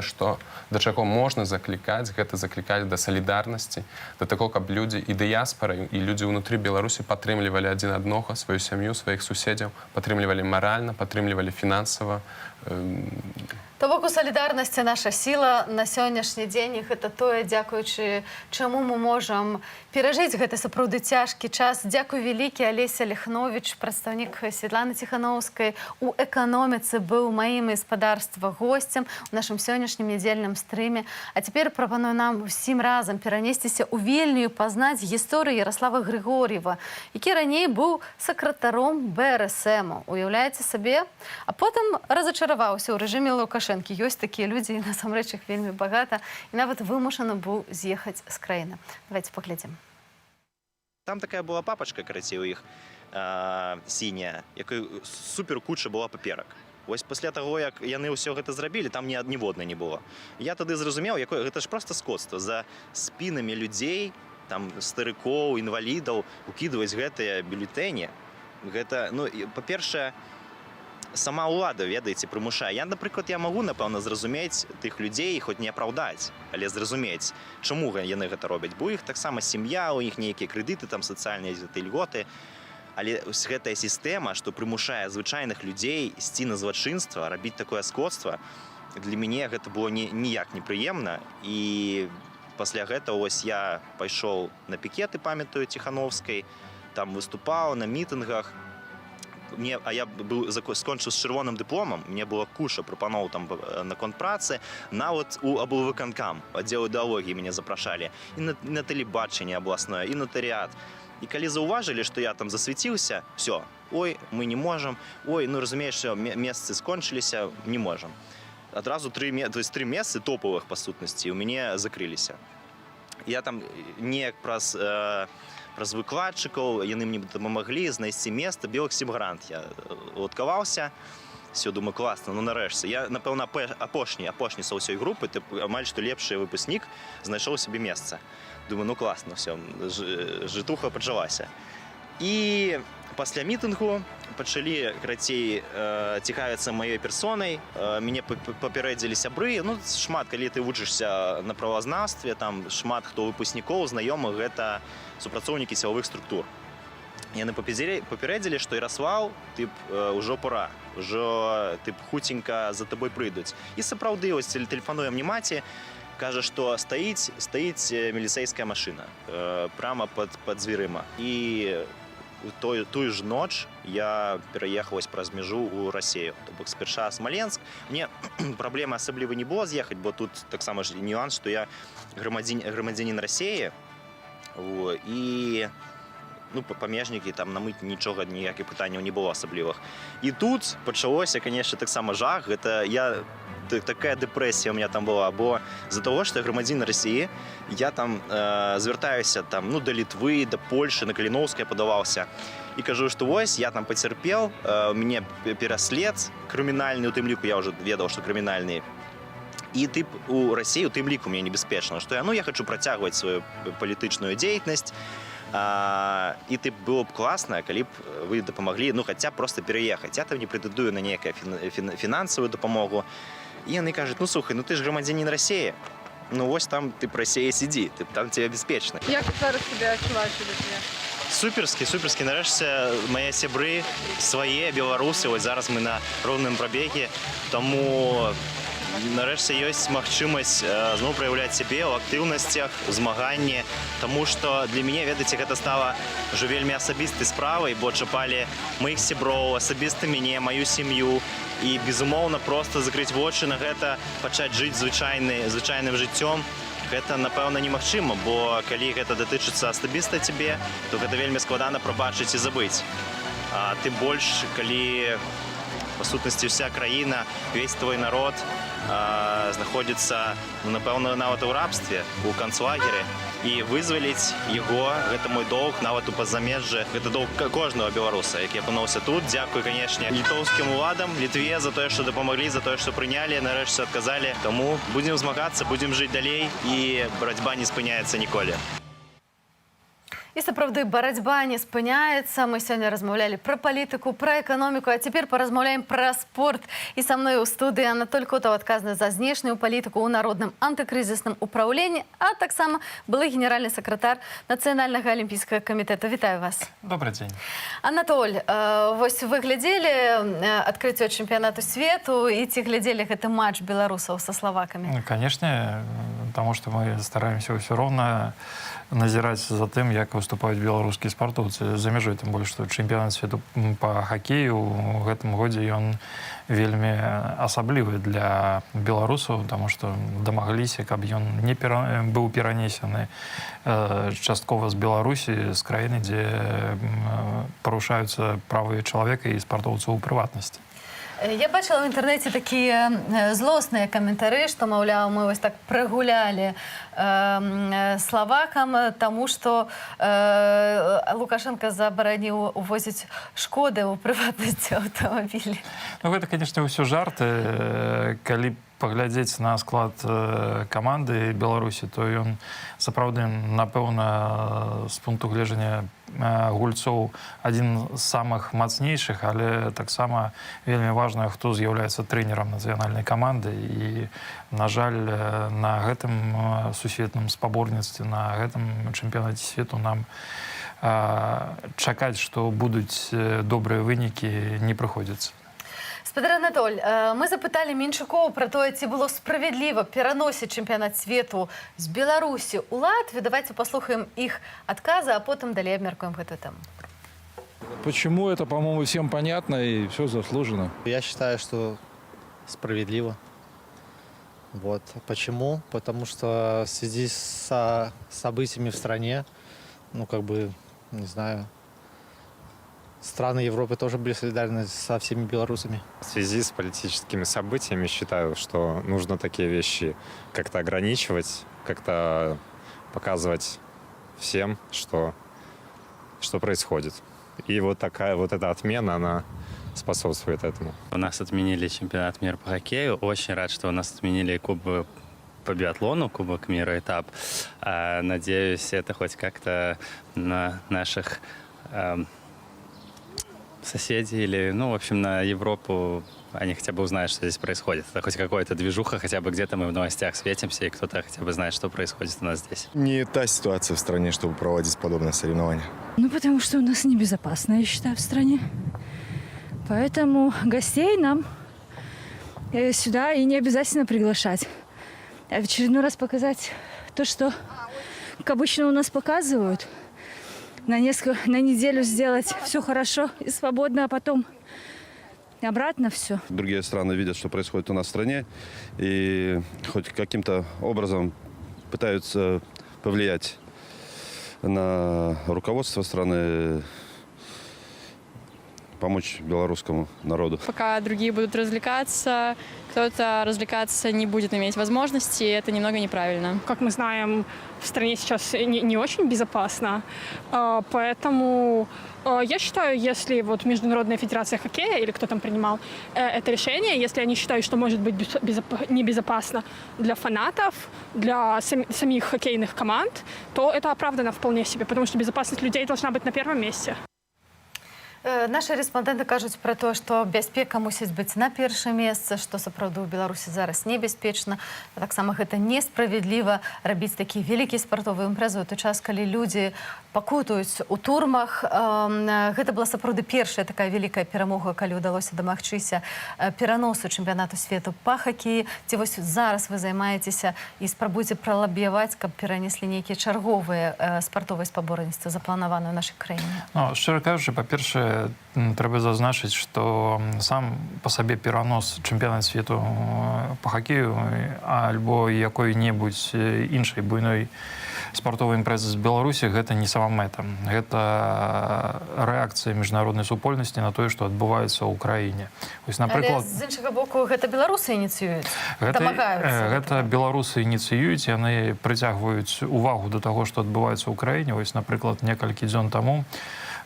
да чаго можна заклікаць, гэта заклікаць да салідарнасці, да таго, каб людзі і дыяспара, і людзі ўнутры Беларусі падтрымлівалі адзін аднаго, сваю сям'ю, сваіх суседзяў, падтрымлівалі маральна, падтрымлівалі фінансава. То бок у салідарнасці наша сіла на сённяшні дзень, і гэта тое, дзякуючы чаму мы можам перажыць гэты сапраўды цяжкі час. Дзякуй вялікі, Алеся Ліхновіч, прадстаўнік Святланы Ціханаўскай у эканоміцы, быў маім гаспадарства госцем у нашым сённяшнім нядзельным стрыме. А цяпер прапаную нам усім разам перанесціся ў Вільню, пазнаць гісторыю Ярослава Григор'ева, які раней быў сакратаром БРСМу. Уяўляеце сабе? А потым разачараваўся ў рэжыме Лукашэнкі. Ёсць такія людзі, і насамрэч іх вельмі багата, і нават вымушаны быў з'ехаць з краіны. Давайте паглядзім. Там такая была папачка, карацей, у іх сіняя, якой супер куча была паперак. Вось пасля таго, як яны ўсё гэта зрабілі, там ніводнай не было. Я тады зразумеў, гэта ж проста скотства. За спінамі людзей, там старыкоў, інвалідаў укідваць гэтыя бюлетэні. Гэта, па-першае, сама ўлада, ведаеце, прымушае. Я, напрыклад, магу, напэўна, зразумець тых людзей, хоць не апраўдаць, але зразумець, чаму яны гэта робяць. Бо іх таксама сям'я, у іх нейкія крэдыты, там сацыяльныя льготы. Але гэтая сістэма, што прымушае звычайных людзей ісці на злачынства, рабіць такое скотства, для мяне гэта было ніяк непрыемна. І пасля гэтага вось я пайшоў на пікеты, памятаю, Ціханаўскай, там выступаў на мітынгах. А я скончыў з чырвоным дыпломам, мне была куча прапаноў там наконт працы, нават у аблвыканкам, аддзел ідэалогіі мяне запрашалі, і на тэлебачанне абласное, і нотарыят. І калі заўважылі, што я там засвяціўся, все, ой, мы не можам, ой, разумееш, месцы скончыліся, не можам. Адразу 3 месцы топавых, па сутнасці, у мяне закрыліся. Я там неяк праз выкладчыкаў, яны мне дапамаглі знайсці месца, Белаксімгрант. Я уладкаваўся, все, думаю, класна, нарэшце. Я, напэўна, апошні са ўсёй групы, амаль што лепшы выпускнік, знайшоў сабе месца. Думаю, класна, все, жытуха пачалася. І пасля мітынгу пачалі карацей цікавіцца маёй персонай, мяне папярэдзілі сябры. Ну, шмат, калі ты вучышся на правазнаўстве, там шмат хто выпускнікоў, знаёмых, гэта супрацоўнікі сілавых структур. Яны папярэдзілі, што Ярослаў, тып, ужо пора, ужо тып хуценька за табой прыйдуць. І сапраўды, ось тэлефануе мне маці, кажа, што стаіць міліцэйская машына прямо пад дзвярыма. І тую ж ноч я пераехаў праз мяжу ў Расею. То бок спярша Смаленск. Мне праблемы асабліва не было з'ехаць, бо тут таксама ж нюанс, што я грамадзянін Расеі. І ну, памежнікі, там намыць нічога, ніякіх пытанняў не было асаблівых. І тут пачалося, конечно, таксама жах. Гэта такая дэпрэсія у меня там была, бо з-за того, што я грамадзін Расіі, я там звяртаюся там, ну, да Літвы, да Польшы, на Каліноўскае падаваўся. І кажу, што вось, я там пацярпеў, мяне пераслед крымінальны, у тым ліку я ўжо ведаў, што крымінальны. І тып у Расіі, у тым ліку мне небяспечна, што я хочу працягваць сваю палітычную дзейнасць. І тып было б класна, калі б вы дапамаглі, ну, хаця просто пераехаць. Я там не прэтэндую на нейкую фінансавую дапамогу. І яны кажуць, ну, слухай, ну ты ж грамадзянін Расіі, ну, вось там ты пры Расіі сидзі, там тебе бяспечна. Як зараз себе адчуваеш у Літве? Суперскі. Нарэшце мае сябры свае, беларусы, вось зараз мы на роўным прабеге, таму нарэшце ёсць магчымасць зноў праяўляць сябе ў актыўнасцях, у змаганні, таму што для мяне, ведаеце, гэта стала ўжо вельмі асабістай справай, бо чапалі маіх сяброў, асабіста мяне, маю сям'ю, і, безумоўна, проста закрыць вочы на гэта, пачаць жыць звычайным жыццём, гэта, напэўна, немагчыма, бо калі гэта датычыцца асабіста цябе, то гэта вельмі складана прабачыць і забыць. А тым больш, калі, па сутнасці, ўся краіна, увесь твой народ знаходзіцца, ну, напэўна, нават у рабстве, у канцлагеры, і вызваліць яго, гэта мой доўг, нават у пазамежжы, гэта доўг кожнага беларуса, які апынуўся тут. Дзякуй, канешне, літоўскім уладам, Літве за тое, што дапамаглі, за тое, што прынялі, нарэшце адказалі. Таму будзем змагацца, будзем жыць далей, і барацьба не спыняецца ніколі. І сапраўды, барацьба не спыняецца. Мы сёння размаўлялі пра палітыку, пра эканоміку, а цяпер паразмаўляем пра спорт. І са мной у студыі Анна Котаў, адказны за знешнюю палітыку ў Народным антыкрызісным управленні, а таксама былы генеральны сакратар Нацыянальнага алімпійскага камітэта. Вітаю вас. Добрый дзень. Анатоль, вось вы глядзелі адкрыццё чэмпіянату свету і ці глядзелі гэты матч беларусаў са славакамі? Ну, конечно, потому что мы стараемся все ровно назирать за тем, как выступают белорусские спортовцы за мяжой. Тем более, что чемпионат свету по хоккею в этом году он вельми особливый для белорусов, потому что домоглись, каб ён не был перенесен частково с Беларуси, с краины, где порушаются права человека и спортовцев у приватности. Я бачила в інтэрнэце такія злосныя каментары, што, маўляў, мы вось так прагулялі славакам, таму што Лукашенко забараніў увозіць шкоды ў прыватнасці аўтамабілі. Ну, гэта, конечно, ўсё жарты. Калі паглядзець на склад каманды Беларусі, то ён сапраўды, напэўна, з пункту гледжання гульцоў адзін з самых мацнейшых, але таксама вельмі важна, хто з'яўляецца трэнерам нацыянальнай каманды. І, на жаль, на гэтым сусветным спаборніцтве, на гэтым чэмпіянаце свету нам чакаць, што будуць добрыя вынікі, не прыходзіцца. Спадар Анатоль, мы запыталі Менчукоў пра тое, ці было справядліва пераносіць чэмпіянат свету з Беларусі ў Латвію. Давайте послухаем іх адказы, а потым далей абмяркуем гэтую тэму. Почему это, по-моему, всем понятно и все заслужено. Я считаю, что справедливо. Вот. Почему? Потому что в связи с событиями в стране, ну, как бы, не знаю, страны Европы тоже были солидарны со всеми белорусами. В связи с политическими событиями считаю, что нужно такие вещи как-то ограничивать, как-то показывать всем, что происходит. И вот эта отмена, она способствует этому. У нас отменили чемпионат мира по хоккею. Очень рад, что у нас отменили кубок по биатлону, Кубок мира этап. Надеюсь, это хоть как-то на наших соседи или, ну, в общем, на Европу, они хотя бы узнают, что здесь происходит. Это хоть какая-то движуха, хотя бы где-то мы в новостях светимся, и кто-то хотя бы знает, что происходит у нас здесь. Не та ситуация в стране, чтобы проводить подобные соревнования. Ну, потому что у нас небезопасно, я считаю, в стране. Поэтому гостей нам сюда и не обязательно приглашать. А в очередной раз показать то, что, как обычно, у нас показывают. На неделю сделать все хорошо и свободно, а потом обратно все. Другие страны видят, что происходит у нас в стране, и хоть каким-то образом пытаются повлиять на руководство страны, помочь белорусскому народу. Пока другие будут развлекаться, кто-то развлекаться не будет иметь возможности, и это немного неправильно. Как мы знаем, в стране сейчас не очень безопасно, поэтому я считаю, если вот Международная федерация хоккея или кто там принимал это решение, если они считают, что может быть небезопасно для фанатов, для самих хоккейных команд, то это оправдано вполне себе, потому что безопасность людей должна быть на первом месте. Наши рэспандэнты кажуць пра тое, што бяспека мусіць быць на першае месца, што сапраўды ў Беларусі зараз небяспечна. Таксама гэта несправядліва рабіць такі вялікі спартовы імпрэзы ў той час, калі людзі пакутаюць у турмах. Гэта была сапраўды першая такая вялікая перамога, калі ўдалося дамагчыся пераносу чэмпіянату свету па хакеі. Ці вось зараз вы займаецеся і спрабуеце пралабіваць, каб перанеслі нейкія чарговыя спартовыя спаборніцтвы, запланаваныя ў нашай краіне? Шчыра кажучы, па-першае, трэба зазначыць, што сам па сабе перанос чэмпіянат свету па хакею альбо якой-небудзь іншай буйной спартовай імпрэзы з Беларусі гэта не сама мэта. Гэта рэакцыя міжнароднай супольнасці на тое, што адбываецца ў краіне. Але з іншага боку, гэта беларусы ініцыююць, дамагаюцца. Гэта беларусы ініцыююць, яны прыцягваюць увагу да таго, што адбываецца ў краіне. Вось, напрыклад, некалькі дзён таму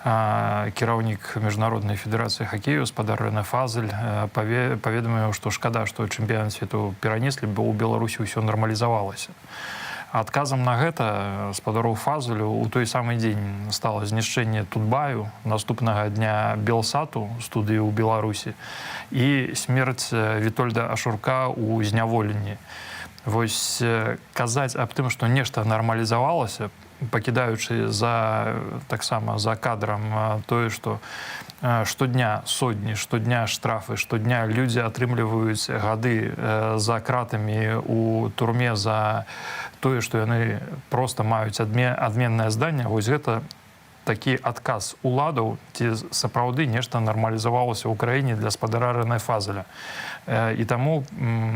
кіраўнік Міжнароднай федэрацыі хакею спадар Рэне Фазель паведаміў, што шкада, што чэмпіянат свету перанеслі, бо ў Беларусі ўсё нармалізавалася. Адказам на гэта спадару Фазелю ў той самы дзень стала знішчэнне Тутбаю, наступнага дня Белсату, студыі ў Беларусі, і смерць Вітольда Ашурка ў зняволенні. Вось казаць аб тым, што нешта нармалізавалася, пакідаючы таксама за кадрам тое, што штодня сотні, штодня штрафы, штодня людзі атрымліваюць гады за кратамі ў турме за тое, што яны проста маюць адменнае зданне. Вось гэта такі адказ уладаў, ці сапраўды нешта нармалізавалася ў краіне для спадара Рэне Фазеля. І таму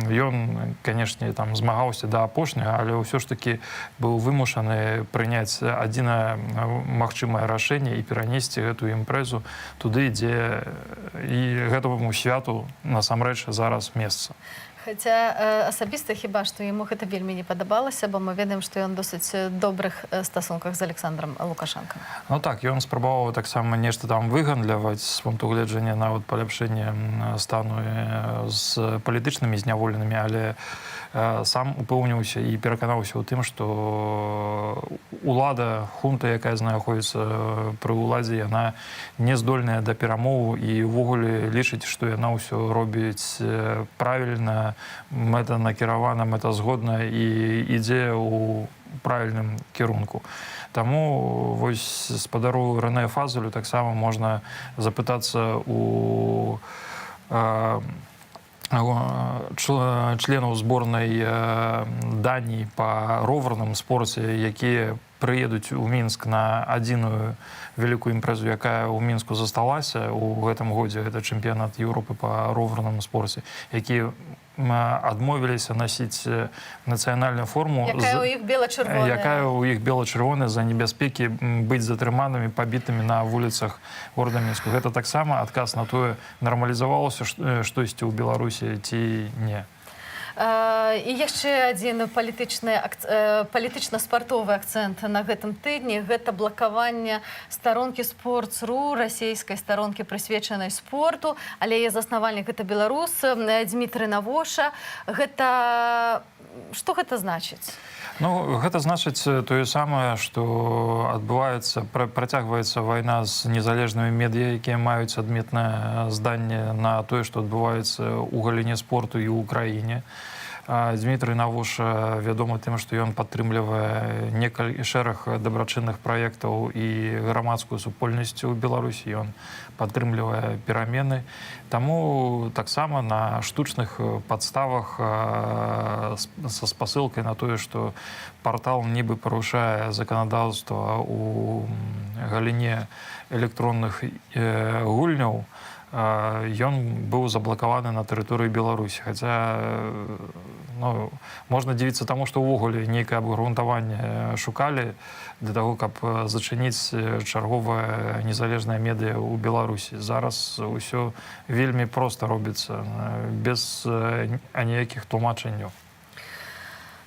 ён, канешне, змагаўся да апошняга, але ўсё ж такі быў вымушаны прыняць адзінае магчымае рашэнне і перанесці гэтую імпрэзу туды, дзе і гэтаму святу насамрэч зараз месца. Хаця асабіста хіба што яму гэта вельмі не падабалася, бо мы ведаем, што ён досыць добрых стасунках з Александром Лукашенком. Ну так, ён спрабаваў таксама нешта там выгандляваць з пункту гледжання нават паляпшэння стану з палітычнымі зняволенымі, але сам упэўніўся і пераканаўся ў тым, што улада, хунта, якая знаходзіцца пры ўладзе, яна не здольная да перамову і ўвогуле лічыць, што яна ўсё робіць правільна, мэтанакіравана, мэтазгодна і ідзе ў правільным кірунку. Таму вось спадару Рэне Фазелю таксама можна запытацца у членаў зборнай Даніі па роварным спорце, якія прыедуць у Мінск на адзіную вялікую імпрэзу, якая ў Мінску засталася ў гэтым годзе. Гэта чэмпіянат Еўропы па роварным спорце, якія адмовіліся насіць нацыянальную форму, якая ў іх бела-чырвоная за небяспекі быць затрыманымі, пабітымі на вуліцах горада Мінску. Гэта таксама адказ на тое, нармалізавалася штосьці ў Беларусі ці не. І яшчэ адзін палітычна-спартовы акцэнт на гэтым тыдні – гэта блакаванне старонкі Sports.ru, расійскай старонкі, прысвечанай спорту, але яе заснавальнік – гэта беларус Дмітрый Навоша. Гэта Што гэта значыць? Ну, гэта значыць тое самае, што адбываецца, працягваецца вайна з незалежнымі медыя, якія маюць адметнае зданне на тое, што адбываецца ў галіне спорту і ў краіне. Дмітрый Навуша вядомы тым, што ён падтрымлівае шэраг дабрачынных праектаў і грамадскую супольнасць у Беларусі. Ён падтрымлівае перамены. Таму таксама на штучных падставах са спасылкай на тое, што партал нібы парушае заканадаўства ў галіне электронных гульняў, ён быў заблакаваны на тэрыторыі Беларусі. Хаця можна дзівіцца таму, што ўвогуле нейкае абгрунтаванне шукалі для таго, каб зачыніць чарговае незалежнае медыя ў Беларусі. Зараз усё вельмі проста робіцца, без аніякіх тлумачэнняў.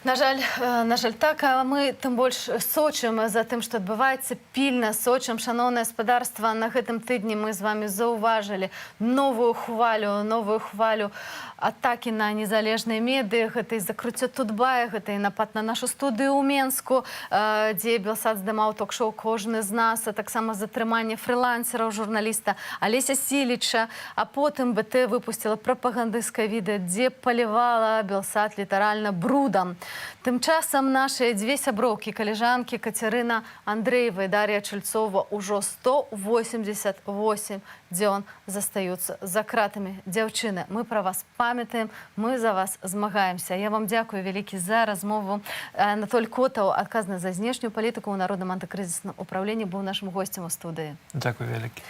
На жаль, так, а мы тым больш сочым за тым, што адбываецца, пільна сочым. Шаноўнае гаспадарства, на гэтым тыдні мы з вами заўважылі новую хвалю атакі на незалежныя медыі. Гэта і закрыццё Тутбая, гэта і напад на нашу студыю ў Менску, дзе Белсат здымаў ток-шоу «Кожны з нас», а таксама затрыманне фрылансера, журналіста Алеся Сіліча. А потым БТ выпусціла прапагандысцкае відэа, дзе палівала Белсат літаральна брудам. Тым часам нашыя дзве сяброўкі, калежанкі Кацярына Андрэева і Дар'я Чальцова ўжо 188 дзён застаюцца за кратамі. Дзяўчыны, мы пра вас памятаем, мы за вас змагаемся. Я вам дзякую вялікі за размову. Анатоль Котаў, адказны за знешнюю палітыку ў Народным антыкрызісным управленні, быў нашым госцем у студыі. Дзякую вялікі.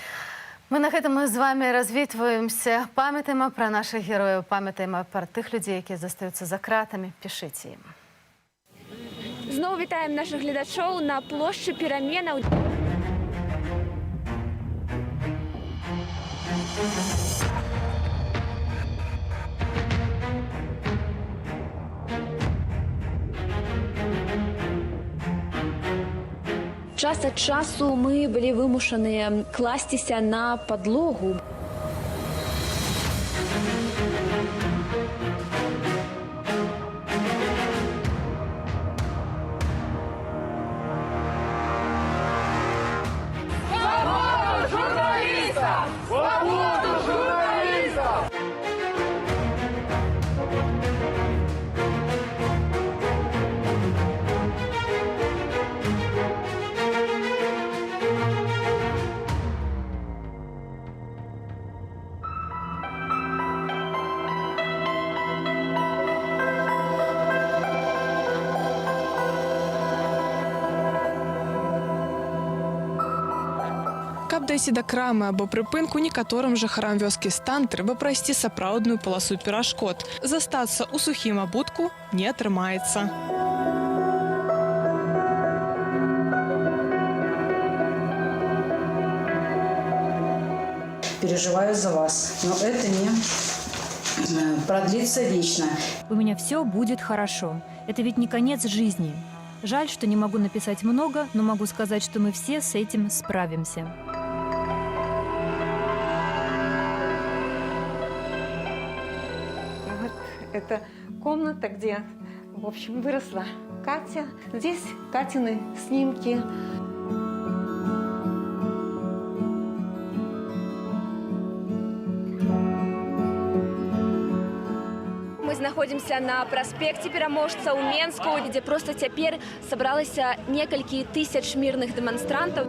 Мы на гэтым з вами развітваемся. Памятаем пра нашых герояў, памятаем пра тых людзей, якія застаюцца за кратамі. Пішыце ім. Зноў вітаем нашых гледачоў на плошчы пераменаў. Час ад часу мы былі вымушаныя класціся на падлогу. Свободу журналиста! Свободу журналиста! Каб дайсці да крамы або прыпынку, некаторым жыхарам вёскі Стан трэба прайсці сапраўдную паласу перашкод. Застацца ў сухім абутку не атрымаецца. Переживаю за вас, но это не продлится вечно. У меня все будет хорошо. Это ведь не конец жизни. Жаль, что не могу написать много, но могу сказать, что мы все с этим справимся. Вот это комната, где, в общем, выросла Катя. Здесь Катины снимки. Мы знаходзімся на праспекце пераможцаў у Менску, дзе проста цяпер сабралася некалькі тысяч мірных дэманстрантаў.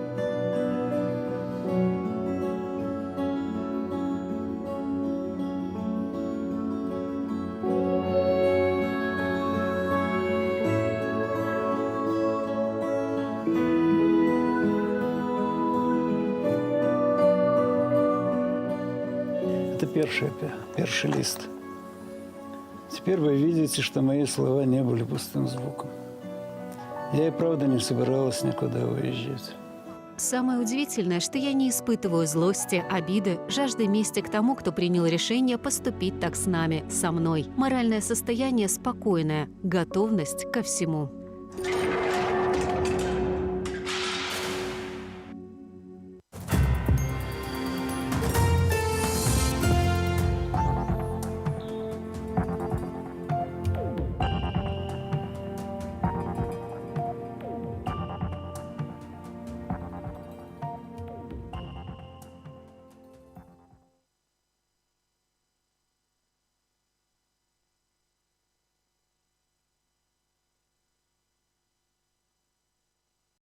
Это перший лист. Теперь вы видите, что мои слова не были пустым звуком. Я и правда не собиралась никуда уезжать. Самое удивительное, что я не испытываю злости, обиды, жажды мести к тому, кто принял решение поступить так с нами, со мной. Моральное состояние спокойное, готовность ко всему.